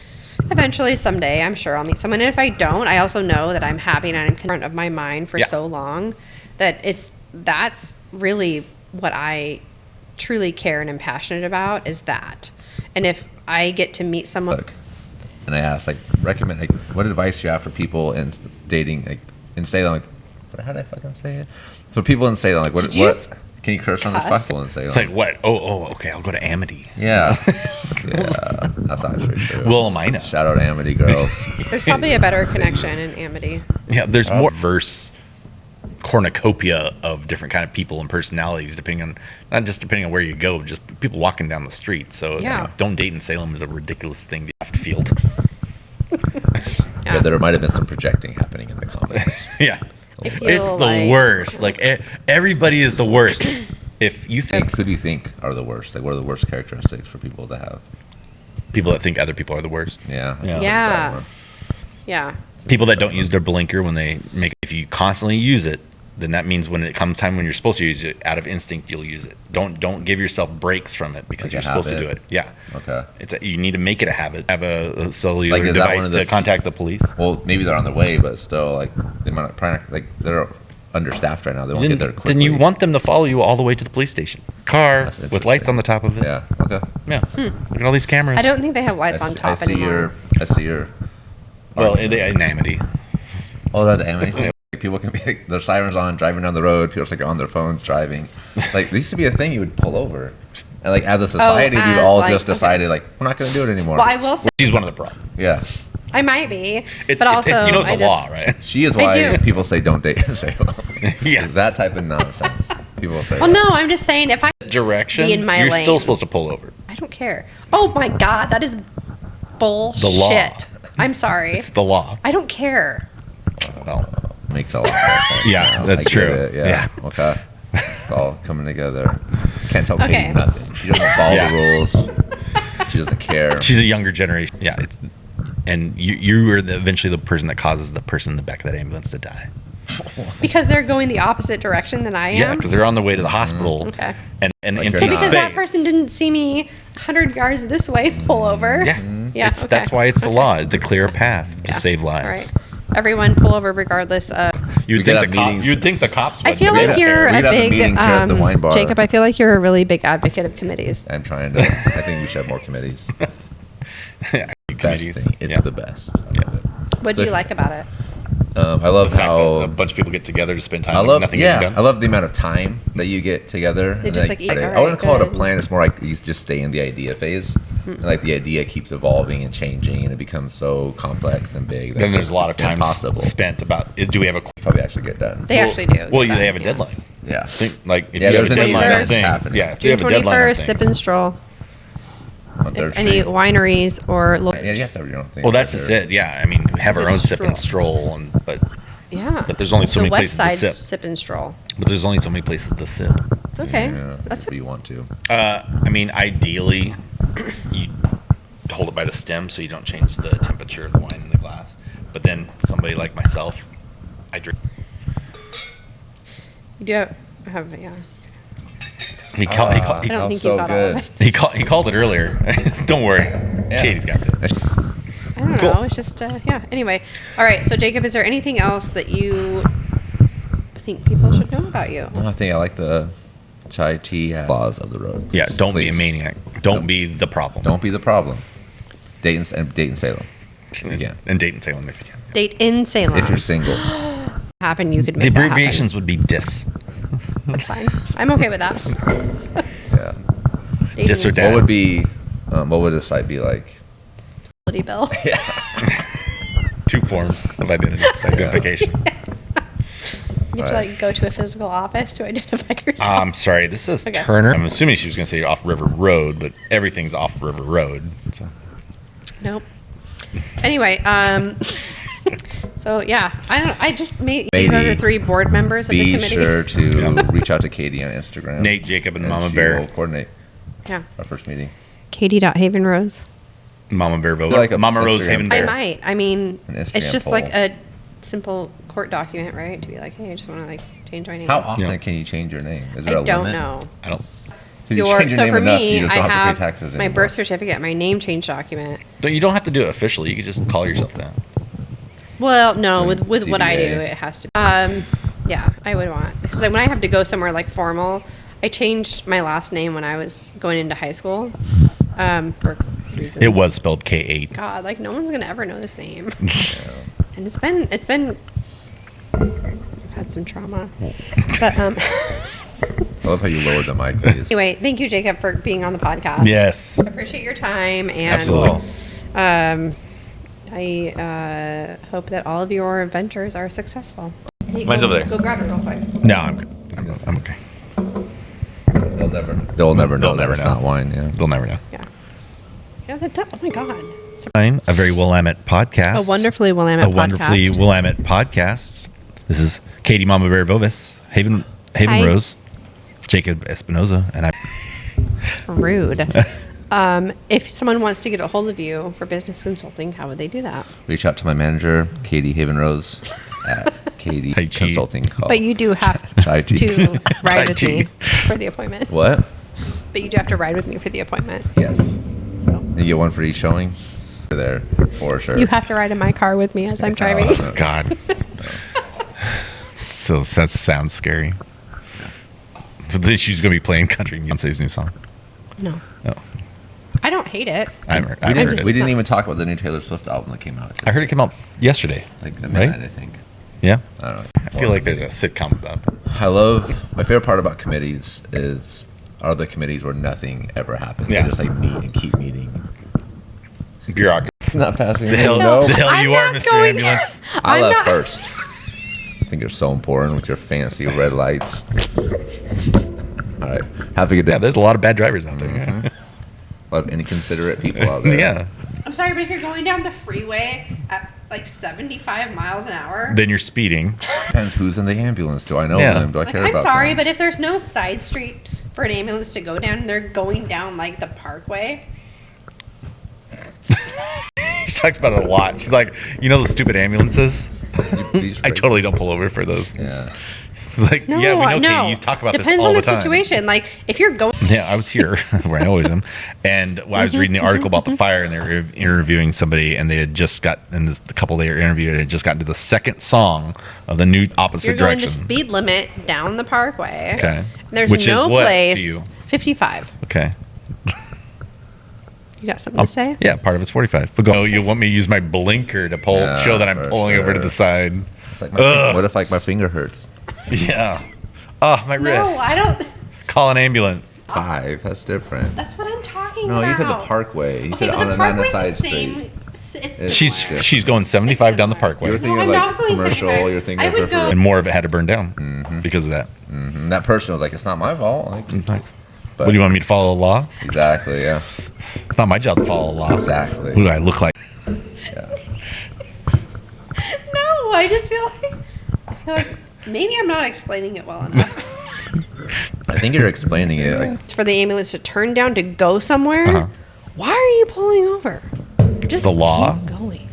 eventually someday I'm sure I'll meet someone. And if I don't, I also know that I'm happy and I'm in front of my mind for Yeah. so long that that's really what I truly care and am passionate about is that. And if I get to meet someone, Look, and I asked, like, recommend, like, what advice do you have for people in dating, like, in Salem? Like, how did I fucking say it? For people in Salem, like, Did you what just can you curse on this cuss? podcast in Salem? It's like what? Oh, okay. I'll go to Amity. Yeah. Yeah, that's actually true. Willamette. Shout out Amity girls. there's probably a better connection in Amity. Yeah, there's more diverse cornucopia of different kind of people and personalities, depending on where you go, just people walking down the street. So Yeah. like, don't date in Salem is a ridiculous thing. The left field. Yeah, there might have been some projecting happening in the comments. Yeah, I feel it's the like- worst. Like everybody is the worst. If you think Who do you think are the worst? Like, what are the worst characteristics for people to have? people that think other people are the worst, Yeah. That's Yeah. a bad Yeah. one. Yeah. people that don't use their blinker when they make. If you constantly use it, then that means when it comes time when you're supposed to use it, out of instinct you'll use it. Don't give yourself breaks from it because Like a you're supposed to do habit. it. Yeah. Okay. You need to make it a habit. Have a cellular Like, is that one device of the to contact the police. Well, maybe they're on their way, but still, like, they might not, probably not, like, they're understaffed right now. They won't get there quickly. Then you want them to follow you all the way to the police station. Car That's with lights on the top of it. Yeah. Okay. Yeah. Look at all these cameras. I don't think they have lights on top I see anymore. I see your. Well, in Amity. Oh, that's Amity. Like, people can be like, their sirens on, driving down the road. People are like on their phones driving. Like, there used to be a thing you would pull over, and like as a society, we've as, all like, just okay. decided like we're not going to do it anymore. Well, I will say She's one of the problems. Yeah, I might be, It's, but also you know it's I a just, law, right? she is I why do. people say don't date in Salem. Yes. That type of nonsense. People say. Well, that. no, I'm just saying if I Direction. Be in my you're lane. still supposed to pull over. I don't care. Oh my God, that is bullshit. law. I'm sorry. It's the law. I don't care. Well, Makes a lot more sense. Yeah, now. that's I get true. it. Yeah. Yeah. Okay. It's all coming together. Can't tell Okay. Katie nothing. She doesn't follow Yeah. the rules. She doesn't care. she's a younger generation. Yeah. And you are eventually the person that causes the person in the back of that ambulance to die. Because they're going the opposite direction than I am. Yeah, because they're on the way to the hospital. Okay. And Like empty So you're because not. that person didn't see me 100 yards this way pull over. Yeah. Yeah. It's, okay. That's why it's the law. It's to clear a path to Yeah. save lives. All right. Everyone pull over regardless of. You'd We think could the have meetings. you'd think the cops would. I feel but they like don't you're We a could have the big meetings here at the wine bar. Jacob. I feel like you're a really big advocate of committees. I'm trying to. I think we should have more committees. care. Best Committees. thing. It's Yeah. the best. I Yeah. love it. What do you like about it? I love The fact that how. a bunch of people get together to spend time. I and love, nothing yeah, getting I done. love the amount of time that you get together. They and, just, like, eat, I alright, wouldn't call it a good. plan. It's more like you just stay in the idea phase. And, like, the idea keeps evolving and changing, and it becomes so complex and big. that Then there's a lot of it's time impossible. spent about. Do we have a? Probably actually get done. They actually do. Well, get they have a that, yeah. deadline. Yeah. Like if Yeah, you have there's a an deadline on event things. happening. Yeah, if you June have a deadline on 21st, things. sip and stroll. On Third Any Street. wineries or Yeah, you have to have your own thing. Well, that's just it. Yeah, I mean, have our It's a own sip and stroll, yeah. but there's only so the many West places to Side sip. sip and stroll. But there's only so many places to sip. It's okay. Yeah, That's if you want to. I mean, ideally, you hold it by the stem so you don't change the temperature of the wine in the glass. But then somebody like myself, I drink. You do have yeah. He I called. don't think you got all of it. He called it earlier. Don't worry, Katie's got this. I don't Cool. know. It's just yeah. Anyway, all right. So Jacob, is there anything else that you think people should know about you? No, I think I like the chai tea laws of the road. Yeah, don't be a Please. maniac. Don't be the problem. Don't be the problem. Date in Salem. If you can. And date in Salem if you can. Date in Salem. If you're single. happen, you could The make that happen. abbreviations would be DIS. That's fine. I'm okay with that. Yeah. Dating Dis or in dat. What Salem. would be What would the site be like? Utility bill. 2 forms of identification. You have to like go to a physical office to identify yourself. I'm sorry, this is Okay. Turner. I'm assuming she was going to say off River Road, but everything's off River Road. So. Nope. Anyway, so yeah, I just made these are the Maybe 3 board members of the Be committee. sure to reach out to Katie on Instagram. Nate, Jacob, and Mama she Bear. will coordinate Yeah. our first meeting. Katie.Havenrose. Mama Bear vote. Like a Mama Rose Instagram. Haven I Bear. might. I mean, An it's Instagram just poll. like a simple court document, right? To be like, hey, I just want to like change my name. How often Yeah. can you change your name? Is there I a don't limit? know. I don't. If you change your So name for enough, me, you just I don't have have to pay taxes my anymore. birth certificate, my name change document. You don't have to do it officially. You could just call yourself that. Well, no, Like with what I do, DBA. it has to. Yeah, I would want because like, when I have to go somewhere like formal, I changed my last name when I was going into high school, for reasons. It was spelled K8. God, like no one's gonna ever know this name, and it's been I've had some trauma, but I love how you lowered the mic, please. anyway, thank you, Jacob, for being on the podcast. Yes. I appreciate your time and Absolutely. I hope that all of your adventures are successful. Hey, Mine's go- over there. Go grab it real quick. No, I'm good. I'm okay. They'll never know. They'll They'll that never it's know. not wine, yeah. They'll never know. Yeah. Yeah, that does. Oh my God. A very Willamette podcast. A wonderfully Willamette podcast. A wonderfully Willamette podcast. This is Katie Mama Bear Vovis, Haven Hi. Rose, Jacob Espinoza, and I. Rude. If someone wants to get a hold of you for business consulting, how would they do that? Reach out to my manager, Katie Havenrose, at Katie Tai Chi. Consulting Call. But you do have Tai Chi. to ride Tai with Chi. me for the appointment. What? But you do have to ride with me for the appointment. Yes. So You get one for each showing? There, for sure. you have to ride in my car with me as I'm driving. Oh, God. So that sounds scary. So then she's gonna be playing country Beyonce's new song. No. No, I don't hate it. I We heard didn't, it. we didn't even talk about the new Taylor Swift album that came out. I heard it came out yesterday. Like the Right? midnight, I think. Yeah. I don't know. I feel like there's a sitcom about that. I love my favorite part about committees are the committees where nothing ever happens. Yeah. They just like meet and keep meeting. Bureaucracy. Not passing. The hell, No, the hell I'm you are, not Mr. going- Ambulance. I I'm left not- first. I think you're so important with your fancy red lights. All right. Have a good day. Yeah, there's a lot of bad drivers out there. A lot of inconsiderate people out there. Yeah. I'm sorry, but if you're going down the freeway at like 75 miles an hour, Then you're speeding. Depends who's in the ambulance. Do I know Yeah. them? Do I like, care I'm about sorry, them? but if there's no side street for an ambulance to go down and they're going down like the parkway, She talks about it a lot. She's like, you know, the stupid ambulances. These I reg- totally don't pull over for those. Yeah. It's like, no, yeah, we know, no. Kate, you talk about Depends this all on the the time. situation. Like if you're going, Yeah, I was here where I always am, and when I was reading the article about the fire, and they were interviewing somebody, and they had just got, and the couple they were interviewing had just gotten to the second song of the new opposite you're going direction. the speed limit down the parkway. Okay. And there's Which no is what place. to you? 55. Okay. You got something to say? Yeah, part of it's 45. But go. You want me to use my blinker to pull, Yeah, show that I'm for pulling over to sure. the side? It's like Ugh. what if like my finger hurts? Yeah. Oh, my No, wrist. I don't. Call an ambulance. 5. That's different. That's what I'm talking No, about. you said the parkway. You Okay, said but on the a parkway's side the same. street. It's She's similar. she's going 75 down the similar. parkway, You're thinking No, of I'm like not going commercial. 75. You're thinking I of would go- and more of it had to burn down because of that. And that person was like, "It's not my fault." Like, Like, but what do you want me to follow the law? Exactly. Yeah. It's not my job to follow the law. Exactly. Who do I look like? Yeah. No, I just feel like maybe I'm not explaining it well enough. I think you're explaining it. Like, It's for the ambulance to turn down to go somewhere. Uh-huh. Why are you pulling over? Just the law. keep going.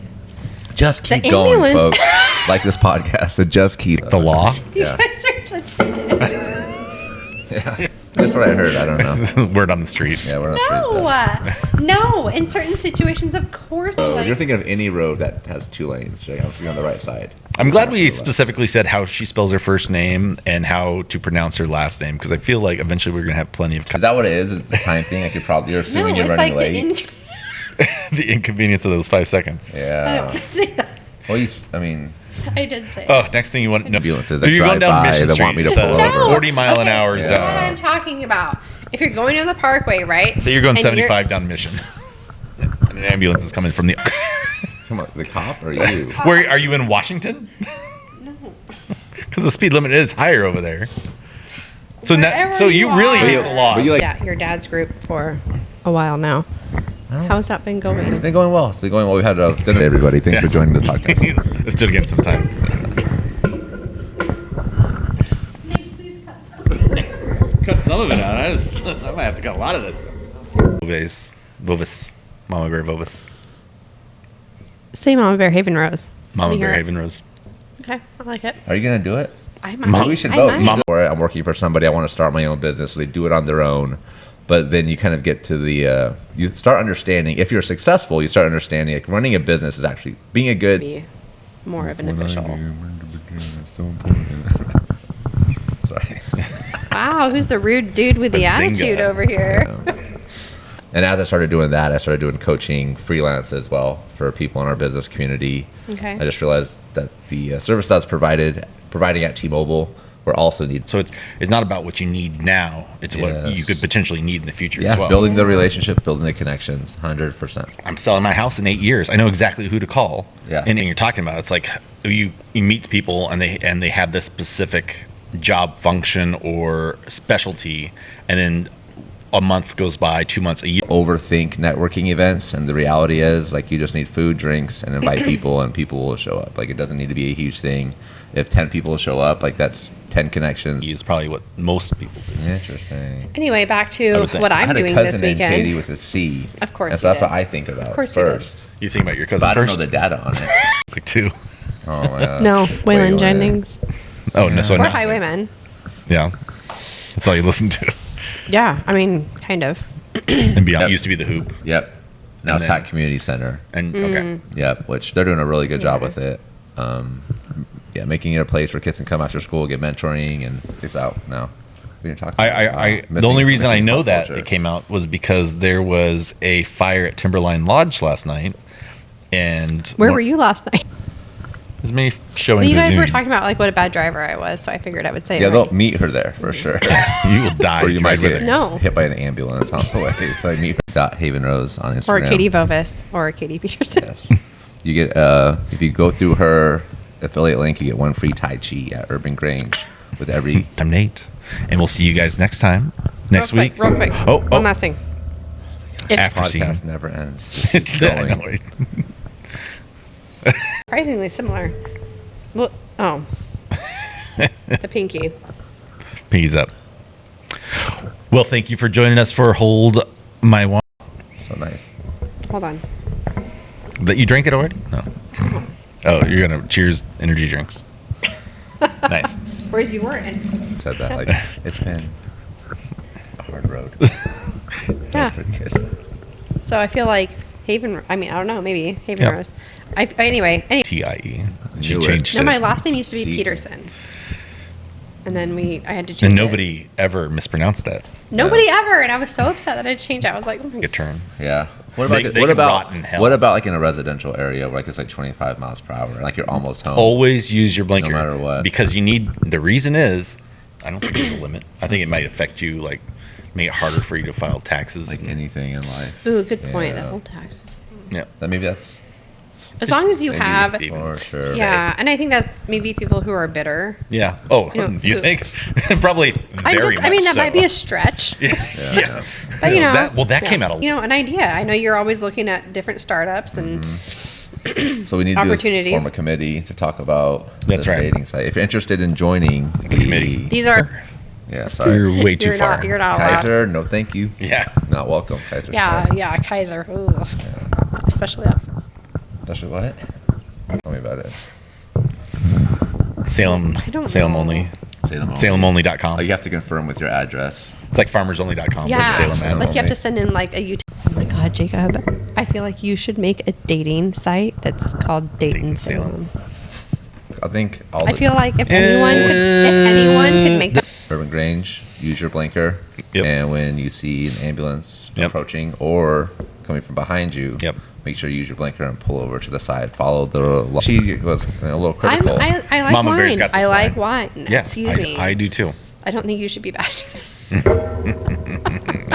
just keep The going, ambulance- folks. Like this podcast. So just keep The law? Yeah. You guys are such dicks. Yeah. Just what I heard. I don't know. Word on the street. Yeah, we're on the streets. No, in certain situations, of course. So like, you're thinking of any road that has 2 lanes. So you have to be on the right side. I'm glad we Left. specifically said how she spells her first name and how to pronounce her last name because I feel like eventually we're going to have plenty of Is that what it is? Is the time thing? I could probably. You're no, assuming you're it's running like late. the inconvenience of those 5 seconds. I don't Yeah. want to say that. Well, I mean, I did say. Oh, next thing you want to know. ambulances that You're going drive down by Mission that Street. want me to It's a pull No. over. 40 mile an Okay, hour this zone. is what I'm talking about. if you're going to the Parkway, right? So you're going and 75 down Mission, and an ambulance is coming from the. Come on, the cop or you? Where are you in Washington? No. Because the speed limit is higher over there. So Wherever so you really are. hate the laws. But you like- Yeah, your dad's group for a while now. How's that been It's going? been going well. It's been going well. We had a dinner. Everybody, thanks for joining the podcast. Let's do it again sometime. Cut some of it out. I might have to cut a lot of this. Vovis. Mama Bear Vovis. Say Mama Bear Haven Rose. Mama Let me Bear hear it. Haven Rose. Okay, I like it. Are you gonna do it? I might. We should I vote. might. For it. I'm working for somebody. I want to start my own business. So they do it on their own. But then you kind of get to the, you start understanding, if you're successful, you start understanding like running a business is actually being a good. Be more of an official. So important. Sorry. Wow, who's the rude dude with the Bazinga. attitude over here? And as I started doing that, I started doing coaching freelance as well for people in our business community. Okay. I just realized that the service that's providing at T-Mobile, we're also need. So it's not about what you need now. It's what you Yes. could potentially need in the future Yeah, as well. building the relationship, building the connections, 100%. I'm selling my house in 8 years. I know exactly who to call. Yeah. And you're talking about, it's like you meet people and they have this specific job function or specialty, and then a month goes by, 2 months, a year. Overthink networking events, and the reality is like you just need food, drinks, and invite people, and people will show up. Like it doesn't need to be a huge thing. If 10 people show up, like that's 10 connections. Is probably what most people do. Interesting. Anyway, back I to would think. what I I'm had a doing cousin this named weekend. Katie with a C. Of course And so you that's what did. I think about Of course you did. first. You think about your But cousin I don't first? know the data on it. It's like 2. Oh my gosh. No, Way Waylon over. Jennings. Oh, no, so Or no. Highwaymen. Yeah. That's all you listen to. Yeah, I mean, kind of. And Beyond Yep. used to be the Hoop. Yep. Now And it's then- Pat Community Center. And okay. Yep, which they're doing a really good job Yeah. with it. Yeah, making it a place where kids can come after school, get mentoring, and it's out now. We didn't talk about The only reason I know that it came out was because there was a fire at Timberline Lodge last night, and Where were you last night? There's many showings. Well, you guys of were Zoom. talking about like what a bad driver I was, so I figured I would say Yeah, it they'll right. meet her there for sure. You will die. Or you might with get her. No. hit by an ambulance on the way. So I meet her. Haven Rose on Instagram. Or Katie Vovis or Katie Peterson. Yes. You get if you go through her affiliate link, you get one free Tai Chi at Urban Grange with every. I'm Nate, and we'll see you guys next time. Next Real week. quick, real quick. Oh, One last thing. If After Podcast scene. never ends. Just keeps I know, going. right? surprisingly similar. Look, oh, the pinky. Pinkies up. Well, thank you for joining us for Hold My One. So nice. Hold on. That you drank it already? No. Oh, you're gonna cheers energy drinks. Nice. Where's you were in? Said that like it's been a hard road. Yeah. Pretty good. So I feel like Haven. I mean, I don't know. Maybe Haven Yeah. Rose. Anyway. TIE. She Knew it. changed No, it. my last name used to be See. Peterson. And then I had to change And it. nobody ever mispronounced that. Nobody ever. And I was so upset that I changed it. I was like, oh my Good turn. Yeah. What They- about they what can about rot in hell. what about like in a residential area where like it's like 25 miles per hour, like you're almost home. Always use your blinker. No matter what. Because you need, the reason is, I don't think there's a limit. I think it might affect you, like, make it harder for you to file taxes. Like anything in life. Ooh, good point. Yeah. The whole taxes. Yeah. That maybe that's As long as you maybe have. Even for sure. say. Yeah, and I think that's maybe people who are bitter. Yeah. Oh, You know, you think? Probably very I mean, much that might so. be a stretch. Yeah. But you know, That yeah. came out a You know, an idea. I know you're always looking at different startups and So we need to do this, Opportunities. form a committee to talk about That's this right. dating site. If you're interested in joining the committee. these are. yeah, sorry, You're way too You're far. not. You're not allowed. Kaiser, no, thank you, Yeah. not welcome, Kaiser. Yeah, sorry. yeah, Kaiser. Ooh. Especially that. Especially what? Tell me about it. Salem. I don't Salem know. only. Salem only. SalemOnly.com. Oh, you have to confirm with your address. It's like FarmersOnly.com. Yeah, But Salem Salem like you have only. to send in like a YouTube. Oh my God, Jacob! I feel like you should make a dating site that's called Dayton Salem. Salem. I think all I the feel like if anyone could make that. Urban Grange, use your blinker, Yep. and when you see an ambulance Yep. approaching or coming from behind you, Yep. make sure you use your blinker and pull over to the side. Follow the. She was a little I critical. like Mama Bear's wine. got this I like wine. wine. Yeah. Excuse me. I do too. I don't think you should be bad.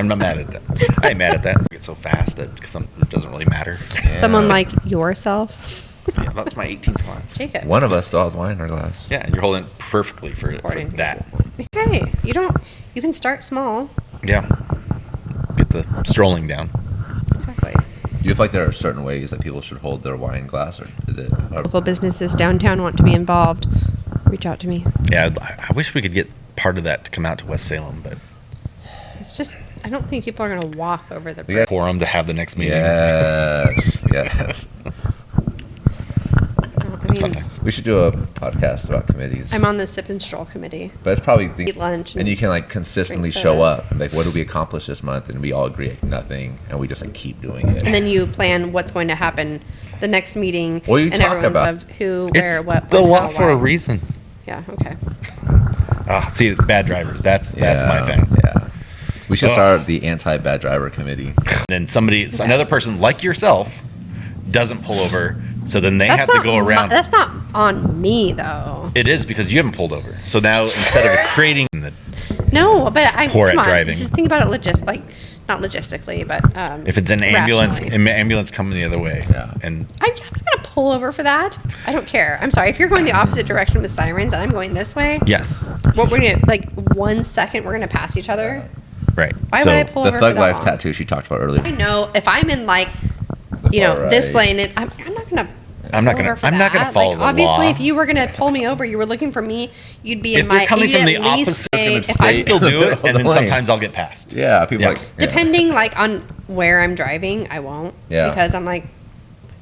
I'm not mad at that. I ain't mad at that. It's so fast that it doesn't really matter. Someone like yourself. Yeah, that's my 18th class. Take it. One of us still has wine in our glass. Yeah, and you're holding it perfectly for According to that. Hey, you can start small. Yeah. Get the strolling down. Exactly. Do you feel like there are certain ways that people should hold their wine glass, or is it? Local businesses downtown want to be involved. Reach out to me. Yeah, I wish we could get part of that to come out to West Salem, but It's just, I don't think people are going to walk over the Yeah. bridge. quorum to have the next meeting. Yes, yes. I Fun mean, time. We should do a podcast about committees. I'm on the sip and stroll committee. But it's probably the, Eat lunch and you can like consistently drink show sodas. up. Like, what did we accomplish this month? And we all agree like nothing, and we just like keep doing it. And then you plan what's going to happen the next meeting. What do you and talk everyone's about? of who, It's where, what, the when, law how, for a why. reason. Yeah, okay. See, bad drivers. That's my thing. Yeah, we should Ugh. start the anti-bad driver committee. Then another person like yourself doesn't pull over, so then they That's have to not go around. That's not on me, though. It is because you haven't pulled over. So now instead of creating the, No, but I Poor come at on. driving. Just think about it not logistically, but if it's an ambulance, rationally. ambulance coming the other way. Yeah. And I'm not going to pull over for that. I don't care. I'm sorry. If you're going the opposite direction with sirens and I'm going this way, yes, what we're going to, like 1 second, we're going to pass each other. right. Why so would I pull The over thug for that life long? tattoo she talked about earlier. I know if I'm in like, The far this right. lane, I'm not going to. I'm not gonna follow the Obviously, law. if you were going to pull me over, you were looking for me, you'd be in If they're my. coming you'd from the at least opposite, say, it's if gonna I I, still in the do middle it, of and the then lane. sometimes I'll get past. Yeah, people Yeah. like yeah. depending like on where I'm driving, I won't. Yeah. Because I'm like,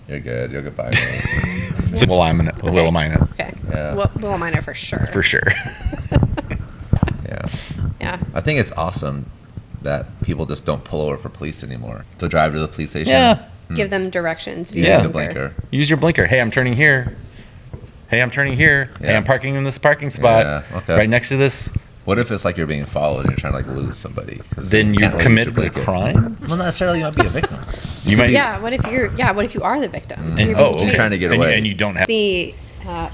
You're good. You'll get by me. So Willamette, okay, Yeah. Willamette for sure. for sure. Yeah. Yeah. I think it's awesome that people just don't pull over for police anymore. To drive to the police station. Yeah. Give them directions. Using Yeah. the blinker. Use your blinker. Hey, I'm turning here. Hey, I'm turning here. Hey, Yeah. I'm parking in this parking spot. Yeah, okay. Right next to this. What if it's like you're being followed and you're trying to like lose somebody? 'Cause Then you you've can't really use committed your a blinker. crime. Well, not necessarily. You might be a victim. You might. Yeah. What if you are the victim? And, You're oh, being okay. trying to get chased. away. And you don't have. The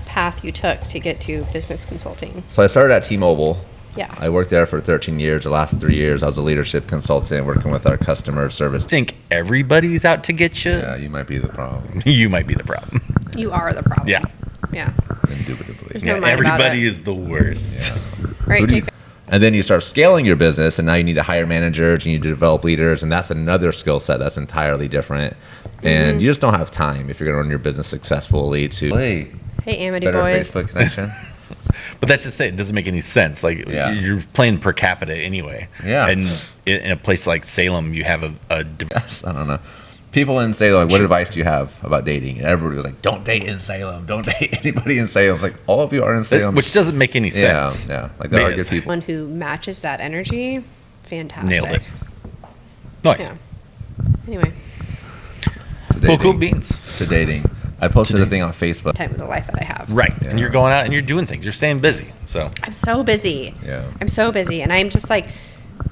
path you took to get to business consulting. So I started at T-Mobile. Yeah. I worked there for 13 years. The last 3 years, I was a leadership consultant working with our customer service. Think everybody's out to get you. Yeah, you might be the problem, You might be the problem. You are the problem. Yeah. Yeah. indubitably. There's no Yeah, mind about everybody it. is the worst. Right. Who do you- take- And then you start scaling your business, and now you need to hire managers, you need to develop leaders, and that's another skill set that's entirely different. And Mm-hmm. you just don't have time if you're going to run your business successfully to hey, Hey, Amity better boys. Facebook connection. But that's just it. It doesn't make any sense. Like Yeah. you're playing per capita anyway. Yeah. And in a place like Salem, you have I don't know. People in Salem, like, what advice do you have about dating? And everybody was like, don't date in Salem. Don't date anybody in Salem. It's like, all of you are in Salem. which doesn't make any yeah, sense. yeah. Like, there are Because- good people. One who matches that energy. Fantastic. Nailed it. Nice. Yeah. Anyway, To Well, cool dating. beans. To dating. I posted a thing on Facebook. time of the life that I have. Right. Yeah. And you're going out and you're doing things. You're staying busy. So I'm so busy. Yeah. I'm so busy. And I'm just like,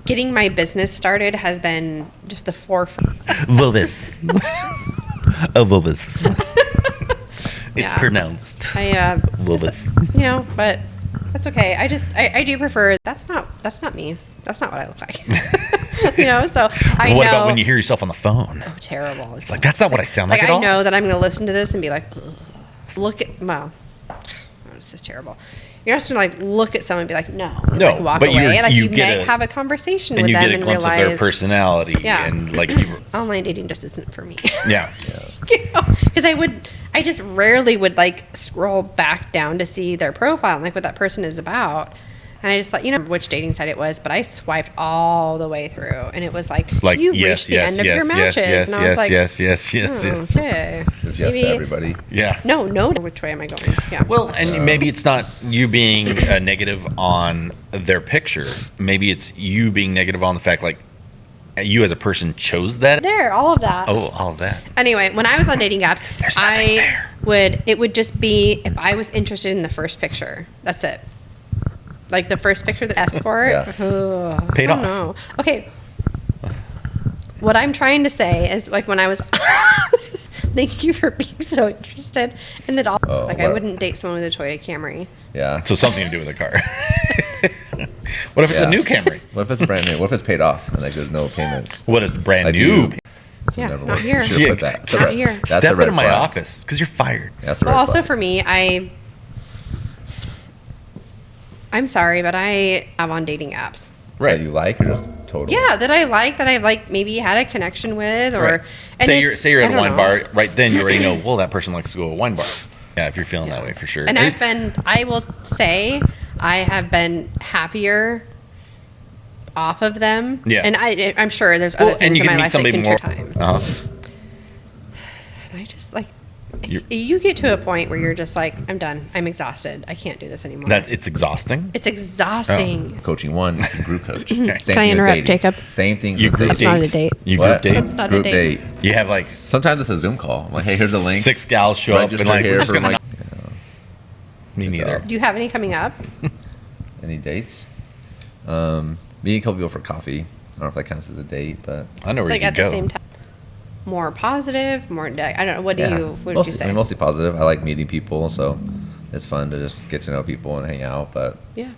getting my business started has been just the forefront. Vulvis. A vulvis. It's Yeah. pronounced. Vulvis. But that's okay. I do prefer, that's not me. That's not what I look like. So I know. What about when you hear yourself on the phone? Oh, terrible. It's Like, that's not what I sound like at I all. know that I'm going to listen to this and be like, ugh. This is terrible. You're not just going to like look at someone and be like, no, and, No, like walk but away. Like you get might have a conversation And with you them get a and glimpse of realize their personality. Yeah. And like you. online dating just isn't for me. Yeah. Because I just rarely would like scroll back down to see their profile and like what that person is about. And I just thought, which dating site it was, but I swiped all the way through, and it was like, you've reached the end of your matches. And I was like, yes. okay. It's yes to everybody. Yeah. No, which way am I going? Yeah. Well, and maybe it's not you being negative on their picture. Maybe it's you being negative on the fact, like, you as a person chose that. There, all of that. Oh, all of that. Anyway, when I was on dating apps, There's nothing there. it would just be if I was interested in the first picture. That's it. Like the first picture, the escort. Yeah. Ugh, Paid I don't off. know. Okay. What I'm trying to say is, like, when I was, thank you for being so interested in it all. Oh, like, I what? wouldn't date someone with a Toyota Camry. Yeah. So something to do with the car. What if it's a new Camry? What if it's brand new? What if it's paid off and like there's no payments? What if it's brand Like, new? This will Yeah, never not work. here. You should've put that. That's a Not red- here. That's a Step red into my flag. office because you're fired. That's a red Well, also flag. for me, I'm sorry, but I have on dating apps. That you like or just total? Yeah, that I like, that I've like maybe had a connection with, or Right. and Say you're I at a don't wine know. bar. Right then, you already know. Well, that person likes to go to a wine bar. Yeah, if you're feeling that way, for sure. And I will say, I have been happier off of them. Yeah. And I'm sure there's other Well, and things you in can my meet life that somebody can more. take time. Uh-huh. And I just like, You're- you get to a point where you're just like, I'm done. I'm exhausted. I can't do this anymore. It's exhausting. It's exhausting. Coaching one, group coach. Same Can I thing with interrupt, dating. Jacob? Same thing You with group dating. That's not a date. You What? group date. That's not a Group date. date. You have like Sometimes it's a Zoom call. I'm like, hey, here's the link. 6 gals show up and Register like, here we're just for gonna my. me neither. Do you have any coming up? Any dates? Meeting a couple people for coffee. I don't know if that counts as a date, but I know where Like you at can the go. same time? More positive, more, I don't know. What do yeah. you, what would mostly, you say? I mean, mostly positive. I like meeting people, so it's fun to just get to know people and hang out. But Yeah.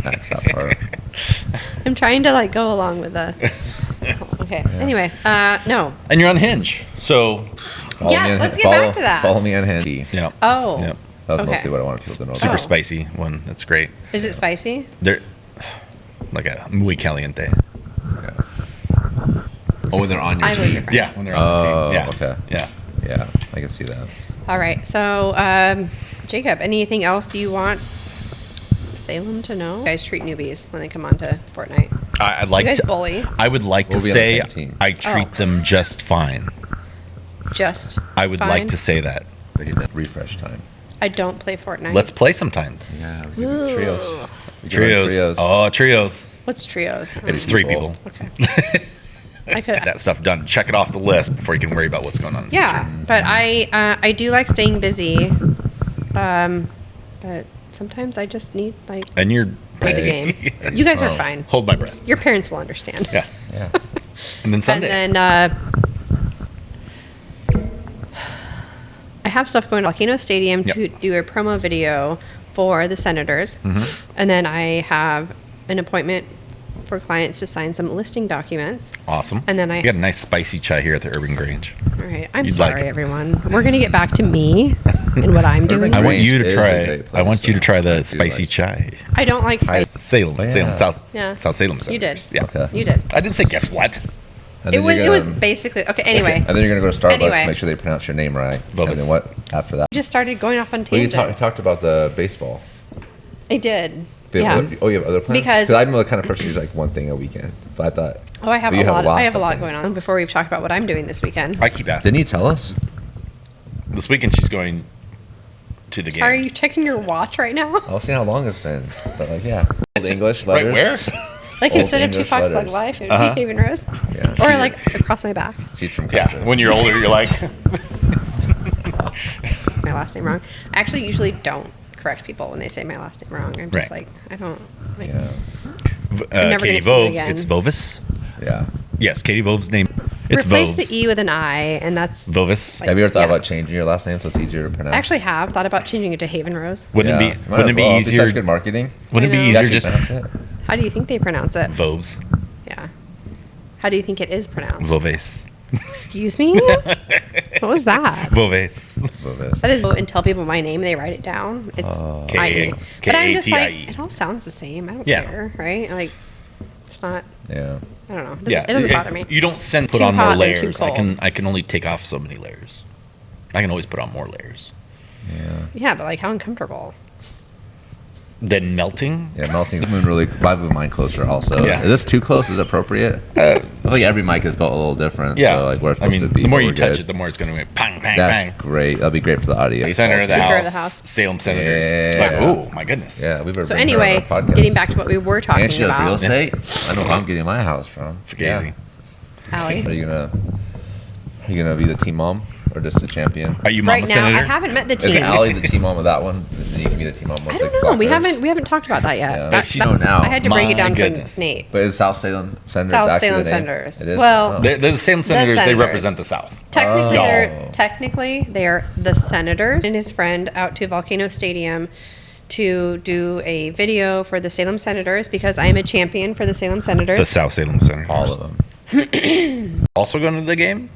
that's that part. I'm trying to like go along with the. Okay. Anyway, no. And you're on Hinge, so Follow Yes, me on let's Hin- get back follow- to that. Follow me on Handy. yeah. Oh. Yeah. That was Okay. mostly what I wanted people to know. Super Oh. spicy one. That's great. Is it spicy? They're like a muy caliente. Oh, when they're on your I believe team. your friends. Yeah, when they're on the Oh, team. Yeah. okay. Yeah. Yeah, I can see that. All right. So, Jacob, anything else you want Salem to know? You guys treat newbies when they come on to Fortnite. I'd like You guys to. bully. I would like to We'll be on the say same team. I treat Oh. them just fine. Just. I would fine. like to say that. But hit that refresh time. I don't play Fortnite. Let's play sometime. Yeah, we can do trios. We can run Trios. Oh, trios. What's trios? It's 3 people. Okay. I could. That stuff done. Check it off the list before you can worry about what's going on. in the Yeah, but I do like staying busy. But sometimes I just need like future. And you're play the game. You guys are Oh. fine. hold my breath. Your parents will understand. Yeah. Yeah. And then Sunday. And then I have stuff going to Volcano Stadium Yep. to do a promo video for the Senators. Mm-hmm. And then I have an appointment for clients to sign some listing documents. Awesome. And then you got a nice spicy chai here at the Urban Grange. All right. I'm You'd like sorry, it. everyone. We're going to get back to me and what I'm doing. I want you Grange to is a try. great I want place, you to try I the do spicy like- chai. I don't like spice. Salem, Oh, yeah. Salem, South, Yeah. South Salem. You did. Senators. Yeah. Okay. You did. I didn't say guess what. And It then was, you're it was gonna- basically okay. Anyway, And then you're gonna go to Starbucks Anyway. to make sure they pronounce your name right. Vovis. And then what after that? I just started going off on Well, you tangents. talked about the baseball. I did. Do you Yeah. have oh, you have other plans? Because- I'm the kind of person who's like one thing a weekend. But I thought. Oh, I have but you a lot. I have a of lot things. going on. Before we've talked about what I'm doing this weekend. I keep asking. Didn't you tell us? This weekend she's going to the game. Sorry, are you checking your watch right now? I'll see how long it's been. But like, yeah. Old English Right letters. where? Like Old instead of English Tupac's Thug letters. Life, it would Uh-huh. be Haven Rose, Yeah. or like across my back. She's from Yeah. Cancer. When you're older, you're like. My last name wrong. I actually usually don't correct people when they say my last name wrong. I'm just Right. like I don't. Like, Yeah. never Katie gonna see you Voves. again. It's Vovis. Yeah. Yes, Katie Voves' name. It's replace Voves. the E with an I, and that's. Vovis. Like- Have you ever thought yeah. about changing your last name so it's easier to pronounce? I actually have thought about changing it to Haven Rose. Wouldn't Yeah. it be? Might Wouldn't as it be well. It'd easier? Such good marketing. Wouldn't it I be know. You easier actually just pronounce it. How do you think they pronounce it? Voves? Yeah. How do you think it is pronounced? Voves. Excuse me? What was that? Voves. Vovis. That is, and tell people my name, they write it down. It's Oh. I-E. But I'm just like, K-A-T-I-E. it all sounds the same. I don't Yeah. care, right? Like, it's not. Yeah. I don't know. It doesn't, Yeah, it doesn't bother me. You don't put Too on more hot and too layers. cold. I can only take off so many layers. I can always put on more layers. Yeah. Yeah, but like, how uncomfortable. Then melting. Yeah, melting the moon really. I move mine closer also. Yeah. Is this too close? Is it appropriate? I feel like every mic is built a little different. Yeah, So like we're I supposed mean, to be. the more but you we're touch good. it, the more it's going to be bang, bang, That's bang. great. That'll be great for the audience. Center of the Speaker house, of the house. Salem Senators. Yeah. Like, oh my goodness. Yeah, we were. So anyway, getting back to what we were talking And she does about. real estate. I know who I'm getting my house from. Fugazi. Allie. Are you gonna be the team mom or just the champion? Are you mama Right now, senator? I haven't met the Is team. Allie the team mom of that one? And then you can be the team mom of I the don't know. We Blackbirds? haven't talked about that yet. Yeah. That- If she's know now. I had to break it My down goodness. for Nate. But is South Salem Senators South actually Salem the name? Senators. It is? Well, Oh. They're the same senators. They Senators. represent the South. Technically, Oh. they're the Senators and his friend out to Volcano Stadium to do a video for the Salem Senators because I am a champion for the Salem Senators. The South Salem Center. All of them. Also going to the game?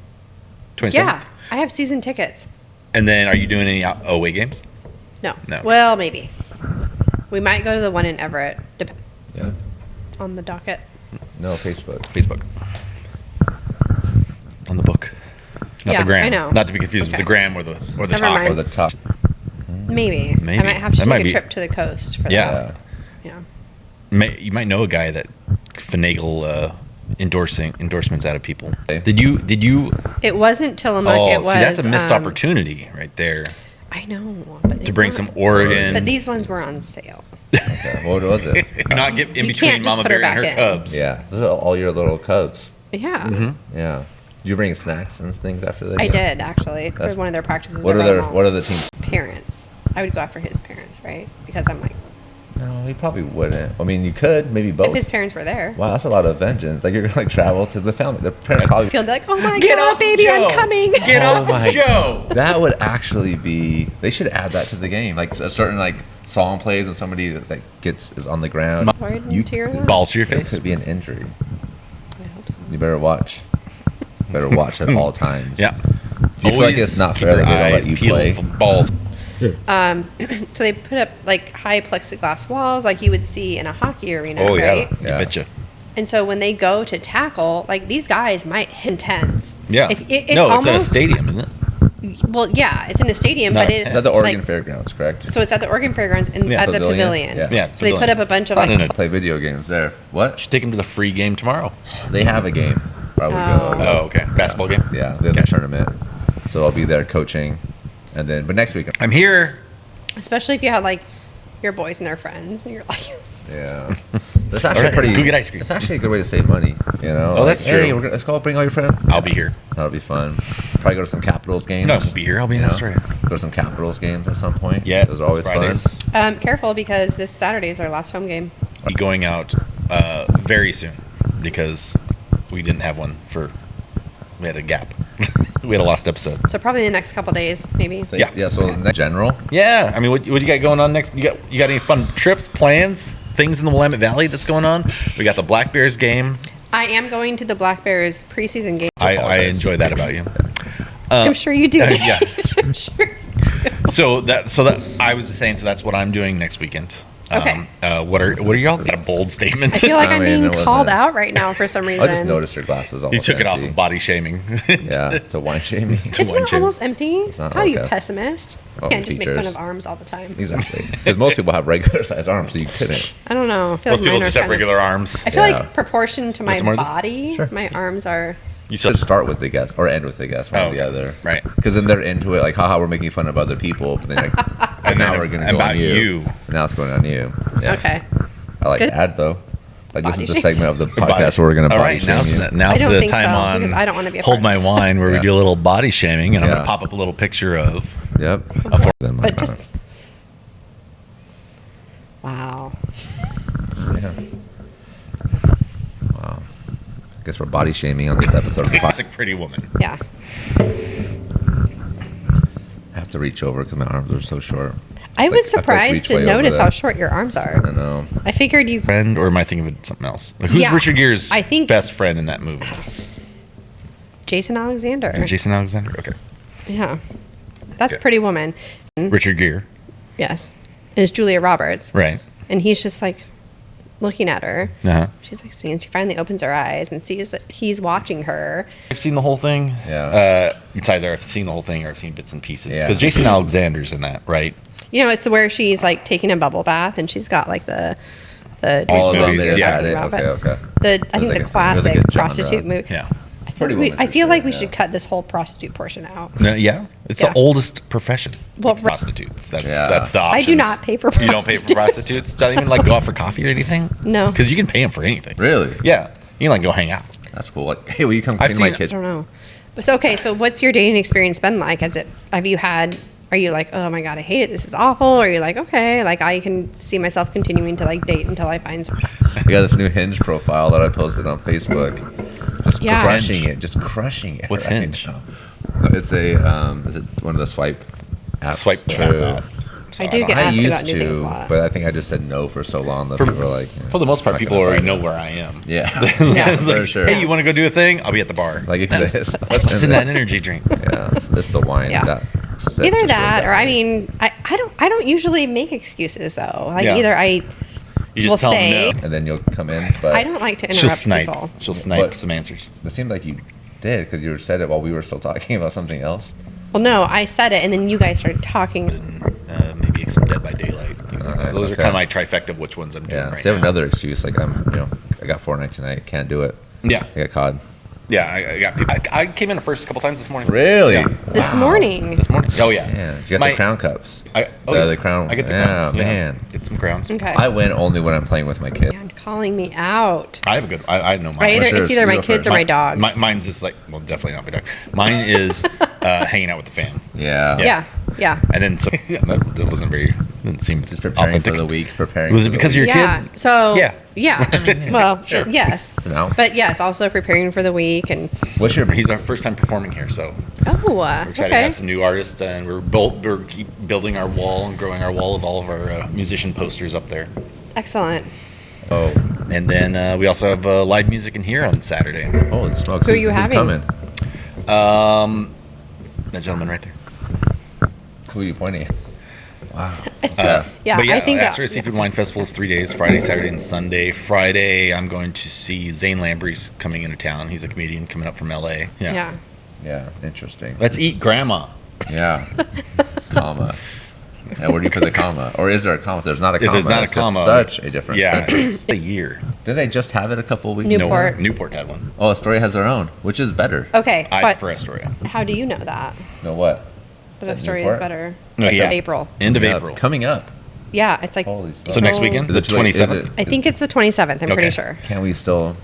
27th? Yeah, I have season tickets. And then are you doing any away games? No. No. Well, maybe. We might go to the one in Everett, Yeah. on the docket. No, Facebook. Facebook. On the book. Not Yeah, the gram. I know. Not to be confused with Okay. the gram or the Never talk. mind. Or the top. Maybe. Maybe. I might have to That take might a be- trip to the coast for Yeah. that. Yeah. You might know a guy that finagle endorsements out of people. Okay. Did you? It wasn't Tillamook. Oh, it was. see, that's a missed opportunity right there I know. But to bring some Oregon. But these ones were on sale. Okay. What was it? Not get in You between can't just Mama put her Bear and her back in. cubs. Yeah. Those are all your little cubs. Yeah. Mm-hmm. Yeah. Did you bring snacks and things after the I game? did actually for That's- one of their practices. What I are brought their them all. What are the teams? Parents? I would go after his parents, right? Because I'm like, No, he probably wouldn't. I mean, you could maybe both. if his parents were there, Wow, that's a lot of vengeance. Like you're gonna like travel to the family. The parents probably. he'll be like, "Oh my Get god, off baby, Joe. I'm coming." Get Oh off my- of Joe. That would actually be. They should add that to the game. Like a certain like song plays when somebody that is on the ground. Pardon You to your left? Balls to your There face. could be an injury. I hope so. You better watch. Better watch at all times. Yeah. Do you feel like it's not keep fair your that they don't let eyes you peeled play? for balls. So they put up like high plexiglass walls, like you would see in a hockey arena, Oh yeah, right? Yeah. I betcha. And so when they go to tackle, like these guys might hit intense. Yeah. If it's no, almost it's at a stadium, isn't it? well, yeah, it's in a stadium, Not but a it, tent. Is that the Oregon like, Fairgrounds, correct? So it's at the Oregon Fairgrounds and Yeah. at the Pavilion? pavilion. Yeah. So they put up a bunch of It's not like in a- Play video games there. What? Should take him to the free game tomorrow. They have a game. Where I would go. Oh, okay. Basketball game. Yeah, they have a tournament. So I'll be there coaching, and then but next week. I'm here. especially if you had like your boys and their friends, and you're like, Yeah, that's actually Alright, pretty. go get ice cream. It's actually a good way to save money. You know. Oh, that's Hey, true. let's go bring all your friends. I'll be here. That'll be fun. Probably go to some Capitals games. No, I won't be here. I'll be in You know? Astoria. Go to some Capitals games at some point. Yes. those are always Fridays. fun. careful because this Saturday is our last home game. Be going out very soon because we didn't have one for. We had a gap. We had a lost episode. So probably the next couple days, maybe. So, Yeah. yeah. So in general, Yeah, I mean, what you got going on next? You got any fun trips, plans, things in the Willamette Valley that's going on? We got the Black Bears game. I am going to the Black Bears preseason game. I apologize. enjoy that about you. I'm sure you do. yeah. I'm sure you do. So that I was just saying. So that's what I'm doing next weekend. Okay. What are y'all? Got a bold statement. I feel like I I'm mean, being it wasn't- called out right now for some reason. I just noticed your glasses almost you took it off empty. of body shaming. Yeah, to wine shaming. To It's one not chin. almost empty. not, How are you okay. pessimist? Oh, You can't just make fun teachers. of arms all the time. Exactly. Because most people have regular sized arms, so you couldn't. I don't know. I feel Most like people mine are just have kind of- regular arms. I feel Yeah. like proportion to my Want some more of this? body, Sure. my arms are. You So said start with the guess or end with the guess, one Oh, or the other. right. Because then they're into it, like, haha, we're making fun of other people. But then, like, and now then we're going to go about on you. you. Now it's going on you. Yeah. Okay. I like Good. to add, though. Like, Body this is the shame. segment of the Body- podcast where we're going to All body right, shame you. now's I don't the think time so, on because I don't wanna be a Hold part My of Wine, where we Yeah. do a little body shaming, and I'm Yeah. going to pop up a little picture of Yep. a four. Then But just. Wow. Yeah. Wow. I guess we're body shaming on this episode of the podcast. Classic Pretty Woman. Yeah. I have to reach over because my arms are so short. I It's was like- I have to, like, surprised reach to way over notice there. how short your arms are. I know. I figured you. Friend, or am I thinking of something else? Like, who's Yeah, Richard Gere's I think- best friend in that movie? Jason Alexander. Jason Alexander. Okay. Yeah. That's Okay. Pretty Woman. Richard Gere. Yes. And it's Julia Roberts. Right. And he's just like looking at her. Uh-huh. She's like seeing. She finally opens her eyes and sees that he's watching her. I've seen the whole thing. Yeah. It's either I've seen the whole thing or I've seen bits and pieces. Yeah. Because Jason Alexander's in that, right? You know, it's where she's like taking a bubble bath and she's got like the All of them, movies, they just yeah. had it. About, Okay, but okay. I was think like the a- it was classic like a genre. prostitute movie. Yeah. Pretty Woman I for feel like sure, we yeah. should cut this whole prostitute portion out. No, yeah. It's Yeah. the oldest profession. Well, Like prostitutes. That's Yeah. that's the I options. do not pay for You don't pay for prostitutes. prostitutes? Don't even like go out for coffee or anything? No. Because you can pay them for anything. Really? Yeah. You can like go hang out. That's cool. Like, hey, will you come I've clean my seen- I kitchen? don't know. But so okay, so what's your dating experience been like? Have you had? Are you like, oh my god, I hate it. This is awful. Or are you like, okay, like I can see myself continuing to like date until I find something. I got this new Hinge profile that I posted on Facebook. Just Yeah. crushing it. Just crushing it. What's right Hinge? now. It's a is it one of the swipe apps? Swipe True. So I do don't- get I asked used about new things a to, lot. but I think I just said no for so long that For, people were like, for the most part, not people gonna already buy know it. where I am. Yeah, It's for like, sure. hey, you want to go do a thing? I'll be at the bar. Like if That's- this, it's in that energy drink. Yeah, it's the wine. Yeah. That sip Either just that, really or got I me. mean, I don't usually make excuses though. Like Yeah. either I You just will tell say them no. And then you'll come in, but I don't like to She'll interrupt snipe. people. She'll snipe But- some answers. It seemed like you did because you said it while we were still talking about something else. Well, no, I said it, and then you guys started talking. And maybe some Dead by Daylight. Things like that. Nice, Those are okay. kind of my trifecta of which ones I'm doing Yeah, right so you have now. another excuse. Like I got Fortnite tonight. Can't do it. Yeah, I got caught. yeah. I got people. I came in the first couple times this morning. Really? Yeah. This morning. This morning. Oh yeah. Yeah, you got My- the crown cups. The crown. I get the Yeah, crowns. man. Get some crowns. Okay. I win only when I'm playing with my kid. Man, calling me out. I have a good. I know mine. Right, sure, it's either you my go kids first. or my dogs. Mine's just like, well, definitely not my dog. Mine is hanging out with the fam. Yeah. Yeah. And then so yeah, that wasn't very. Didn't seem Just preparing authentic. for the week. Preparing. Was for it the because week. your Yeah. kids? So Yeah. yeah. Well, Sure. yes. So now, But yes, also preparing for the week and what's your? He's our first time performing here, so oh, we're excited to okay. have some new artists, and we're keep building our wall and growing our wall of all of our musician posters up there. Excellent. Oh, And then we also have live music in here on Saturday. holy smokes! Who are you who's having? Coming? That gentleman right there. Who are you pointing at? Wow. Yeah, But yeah, I think Astoria Seafood Wine Festival is 3 days: Friday, Saturday, and Sunday. Friday, I'm going to see Zane Lambrey's coming into town. He's a comedian coming up from LA. yeah. Yeah. Interesting. Let's eat grandma. Yeah. Comma. And where do you put the comma? Or is there a comma? If there's not a If comma, there's not a that's just comma, such a different Yeah, sentence. a year. Didn't they just have it a couple weeks ago? Newport. Newport had one. Oh, Astoria has their own, which is better. Okay, I but prefer Astoria. how do you know that? No, what? That At Astoria is Newport? better. No, As of yeah. April. End of Yeah, April. Coming up. Yeah, it's like Holy smokes. So next Oh. weekend, Is the it too late? Is 27th. I think it's the 27th. I'm Okay. pretty sure. Can we still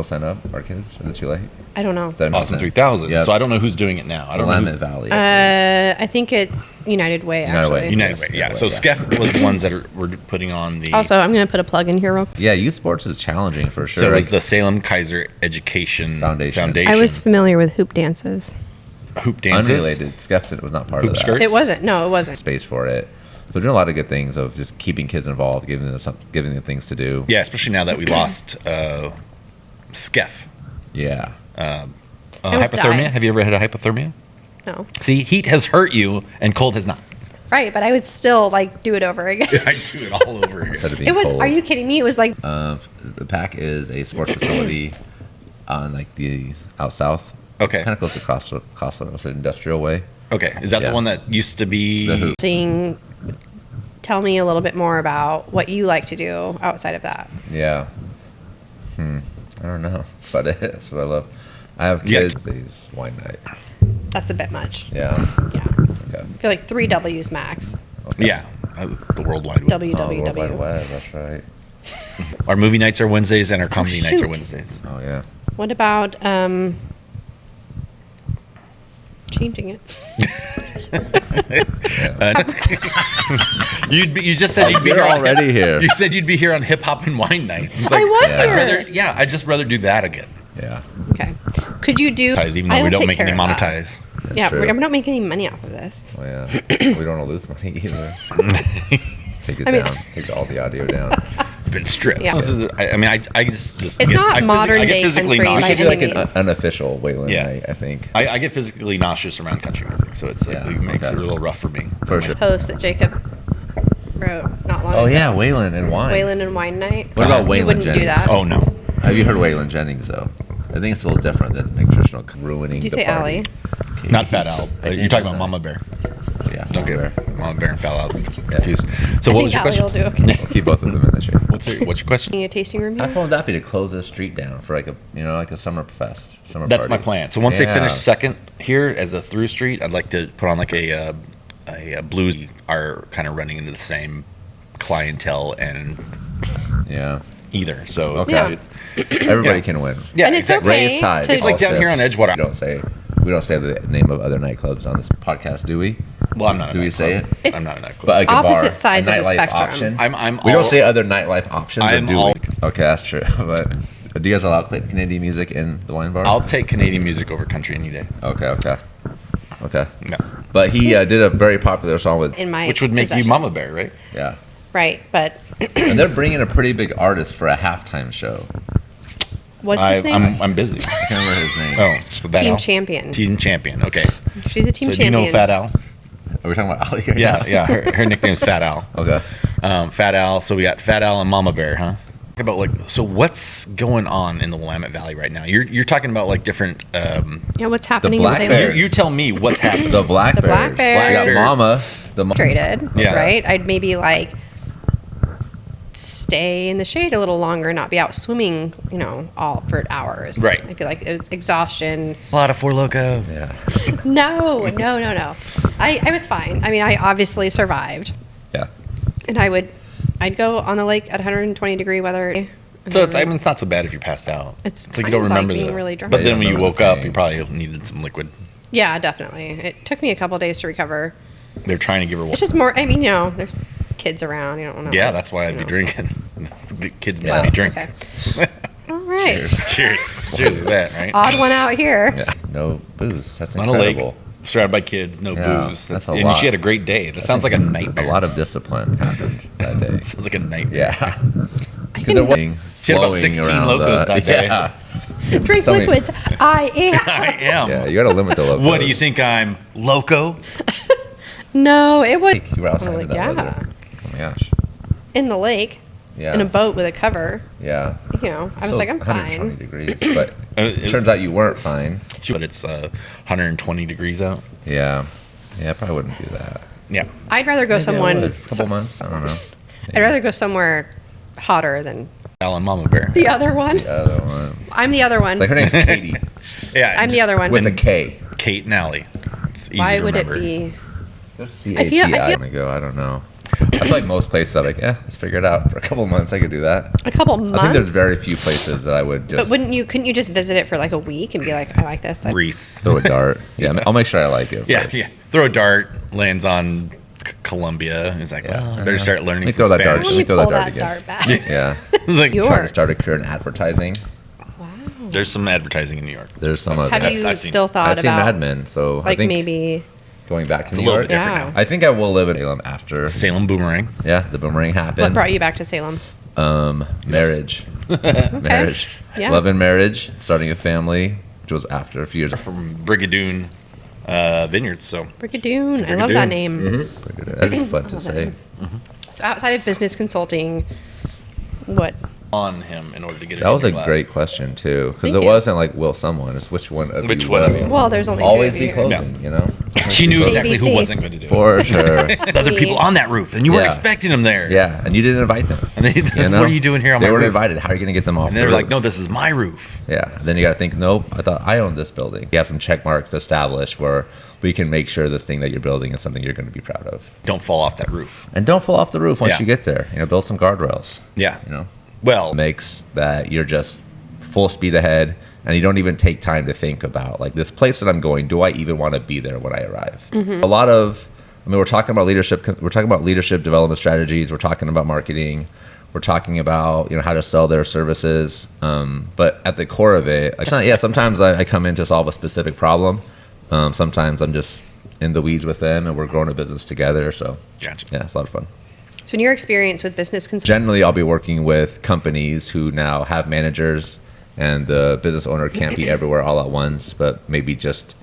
sign up our kids? Is it too late? I don't know. Is that in Austin Austin? 3000. Yeah. So I don't know who's doing it now. I don't know. Willamette Valley. I I think it's United Way. United Actually. Way. United Way, yeah. So Yeah. Skeff was the ones that were putting on the. Also, I'm gonna put a plug in here real quick. yeah, youth sports is challenging for sure. so it was Like, the Salem Kaiser Education Foundation. I was familiar with hoop dances. hoop dances. unrelated. Skefton was not part Hoop of that. skirts? It wasn't. No, it wasn't. Space for it. So doing a lot of good things of just keeping kids involved, giving them things to do. Yeah, especially now that we lost Skeff. Yeah. almost Hypothermia. died. Have you ever had a hypothermia? No. See, heat has hurt you, and cold has not. Right, but I would still like do it over again. I do it all over again. Instead of being It was. cold. Are you kidding me? It was like The PAC is a sports facility on like the out south, Okay. kind of close to Costa Industrial Way. Okay. Is that Yeah. the one that used to be? The hoop. saying. Tell me a little bit more about what you like to do outside of that. Yeah. I don't know. That's about it. That's what I love. I have Yeah. kids. These wine night. That's a bit much. Yeah. Yeah. Okay. I feel like 3 W's max. Okay. Yeah, that was the World Wide Web. Oh, World Wide www. Web. That's right. Our movie nights are Wednesdays, and our comedy nights are shoot. Wednesdays. Oh yeah. What about changing it? You just said you'd be You're here on already here. You said you'd be here on Hip Hop and Wine Night. It's I was Yeah. here. I'd just rather do that again. Yeah. Okay. Could you do? Even though I we will don't take make any care of that. monetize. Yeah, true. we don't make any money off of this. Oh yeah. We don't want to lose money either. Take it I mean- down. Take all the audio down. It's been stripped. Yeah. I just It's get- not I modern I get day physically country We by should nauseous. do any like an means. unofficial Wayland Yeah. night, I think. I get physically nauseous around country music, so it's Yeah, it makes okay. it a little rough for me. For sure. Post that Jacob wrote not long Oh ago. yeah, Wayland and wine. Wayland and Wine Night. What about You Wayland wouldn't do Jennings? that. Oh no. Have you heard Wayland Jennings though? I think it's a little different than like, traditional ruining. Did you the say party. Allie? Not Fat Al. I You're did talking know about that. Mama Bear. Yeah. Okay. Bear. Mama Bear and Fat Al. Confused. So I what think was your Allie question? will do okay. We'll keep both of them in this year. What's your question? A tasting room How here? fun would that be to close this street down for like a summer fest? Summer That's party? my plan. So once they Yeah. finish second here as a through street, I'd like to put on like a blues. Are kind of running into the same clientele and Yeah. either. So Okay. Yeah. it's, Everybody Yeah. can win. yeah, And it's exactly. okay. Raise tide. to- It's like all down here on ships. Edgewater. We don't say the name of other nightclubs on this podcast, do we? Well, I'm not. A Do we nightclub. say it? It's I'm not a nightclub. But like a opposite bar, sides a of the nightlife spectrum. option. I'm We all- don't say other nightlife options. I'm or do all- we? Okay, that's true. But do you guys allow Canadian music in the wine bar? I'll take Canadian music over country any day. Okay. Okay. No. But he did a very popular song with, in my Which would make you possession. Mama Bear, right? yeah. Right, but And they're bringing a pretty big artist for a halftime show. what's his name? I'm busy. I can't remember his name. Oh, so Fat Team Al? champion. Team champion. Okay. She's a team So do you champion. know Fat Al? Are we talking about Ali here? Yeah, yeah. Her nickname's Fat Al. Okay. Fat Al. So we got Fat Al and Mama Bear, huh? Talk about like, so what's going on in the Willamette Valley right now? You're talking about like different. Yeah, what's happening in Black Salem? Bears. You tell me what's happening. The Black The Bears. Black Bears. We got Mama. The Traded, Yeah. right? I'd maybe like stay in the shade a little longer, not be out swimming, all for hours. Right. I feel like it was exhaustion. A lot of Four Loko. Yeah. No. I was fine. I mean, I obviously survived, Yeah. and I'd go on the lake at 120 degree weather. So it's not so bad if you passed out. It's like you kind don't of like remember being really drunk. But Yeah, then you when you remember woke the up, pain. you probably needed some liquid. Yeah, definitely. It took me a couple days to recover. They're trying to give her. It's just more. I mean, there's kids around. You don't know. Yeah, that's why I'd be drinking. The kids Yeah. need to be drinking. Okay. All right. Cheers. Cheers. Cheers to that, right? Odd one out here. Yeah. No booze. That's On a lake, incredible. surrounded by kids, no Yeah, booze. that's a and lot. she had a great day. That sounds like a nightmare. A lot of discipline happened that day. Sounds like a nightmare. Yeah. I Because they're can She had about flowing 16 around locos that day. Yeah. drink so many- liquids. I am. I am. Yeah, you got to limit the locos. What do you think? I'm loco? No, it was You were outside I'm in like, that yeah, weather. Oh my gosh. in the lake, Yeah. in a boat with a cover. Yeah. I was So like, I'm 120 fine. degrees, but it- turns out you weren't fine. But it's 120 degrees out. Yeah. Yeah, I probably wouldn't do that. Yeah. I'd rather go Maybe I would. someone. A couple months. I don't know. I'd rather go somewhere hotter than Al and Mama Bear. the other one. The other one. I'm the other one. Like her name's Katie Yeah. I'm the just other one. with a K. Kate and Allie. It's easy Why to would it remember. be? C-A-T-I. feel- I'm gonna go. I don't know. I feel like most places I'm like, let's figure it out. For a couple months, I could do that. A couple I think months? there's very few places that I would But just couldn't you just visit it for like a week and be like, I like this? Reese. throw a dart. Yeah, I'll make sure I like it. Yeah, first. yeah. Throw a dart, lands on Columbia. It's like, well, I better start learning Let me some throw that dart. Spanish. Let me throw pull that dart that again. dart back. Yeah. It's like, You're- Trying to start a career in advertising. Wow. there's some advertising in New York. There's some of Have it. you I've seen- still thought I've seen about Mad Men, so I like think maybe? going back to It's a New little York. bit different Yeah. now. I think I will live in Salem after. Salem Boomerang. Yeah, the boomerang What happened. brought you back to Salem? Marriage. Okay. Marriage. Yeah. Love and marriage. Starting a family, which was after a few years. From Brigadoon Vineyards. So Brigadoon. I love that Brigadoon. name. That is fun to say. So outside of business consulting, what? on him in order to get it. That was in a your glass. great question too, because Thank it you. wasn't like will someone. It's which one of Which you one of will. you? Well, there's only Always two of be you here. closing, you know. She knew exactly who ABC. wasn't going to do it. For sure. The other people on that roof, and you weren't Yeah. expecting them there. Yeah, and you didn't invite them. And they, You know? what are you doing here on they my weren't roof? invited. How are you going to get them off? And the they're like, roof? no, this is my roof. Yeah. Then you got to think, nope. I thought I owned this building. You have some check marks established where we can make sure this thing that you're building is something you're going to be proud of. Don't fall off that roof. And don't fall off the roof once Yeah. you get there. You know, build some guardrails. Yeah. You know, Well, makes that you're just full speed ahead, and you don't even take time to think about like this place that I'm going. Do I even want to be there when I arrive? A lot of, I mean, we're talking about leadership. We're talking about leadership development strategies. We're talking about marketing. We're talking about how to sell their services. But at the core of it, sometimes I come in to solve a specific problem. Sometimes I'm just in the weeds with them, and we're growing a business together. So gotcha. yeah, it's a lot of fun. So in your experience with business consulting, Generally, I'll be working with companies who now have managers, and the business owner can't be everywhere all at once, but maybe just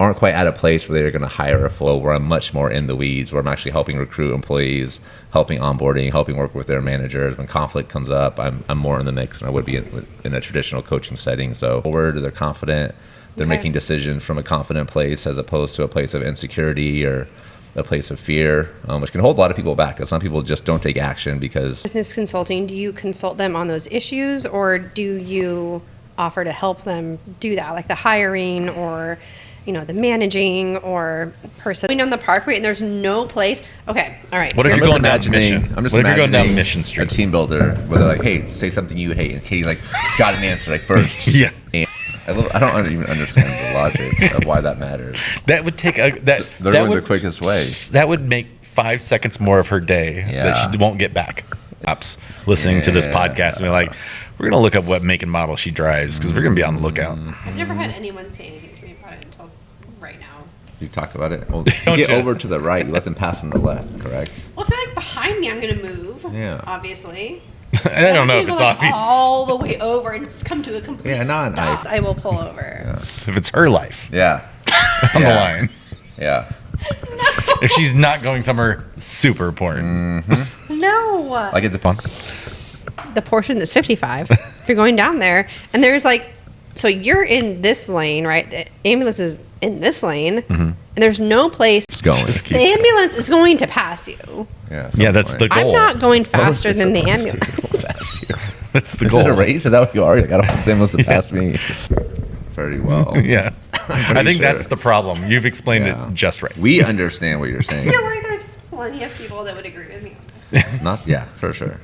aren't quite at a place where they're going to hire a full, where I'm much more in the weeds, where I'm actually helping recruit employees, helping onboarding, helping work with their managers. When conflict comes up, I'm more in the mix than I would be in a traditional coaching setting. So forward, they're confident, they're Okay. making decisions from a confident place as opposed to a place of insecurity or a place of fear, which can hold a lot of people back, because some people just don't take action because business consulting, do you consult them on those issues, or do you offer to help them do that, like the hiring or the managing or person going down the parkway and there's no place? Okay, all right. What if I'm you're just going down imagining- Mission? I'm just What if you're going down imagining Mission a Street? team builder where they're like, "Hey, say something you hate," and Katie like got an answer like first. Yeah. And I don't even understand the logic of why that matters. That would take that. They're that going would, the quickest way. That would make 5 seconds more of her day that Yeah. she won't get back. Ops listening to this Yeah. podcast and be like, we're gonna look up what make and model she drives because we're gonna be on the lookout. I've never had anyone say anything to me about it until right now. You talk about it. Well, Don't you get you? over to the right. You let them pass on the left. Correct. Well, if they're like behind me, I'm gonna move. Yeah. Obviously. I don't know I'm if gonna it's go, like, obvious. all the way over and come to a complete Yeah, not an stop. eye. I will pull over. If it's her life Yeah. on the Yeah. line. Yeah. If she's not going somewhere super important. No. Like at the pump. The portion that's 55. If you're going down there, and there's like, so you're in this lane, right? The ambulance is in this lane, and there's no place. It's going. Just The keeps going. ambulance is going to pass you. Yeah. Yeah, that's the goal. I'm not going faster It's than the supposed to ambulance. go past you. That's the Is goal. it a race? Is that what you are? Like, I don't want Samuels to pass me. Very well. Yeah. I think sure. that's the problem. You've explained Yeah. it just right. We understand what you're saying. I feel like there's plenty of people that would agree with me on this. Not, yeah, for sure.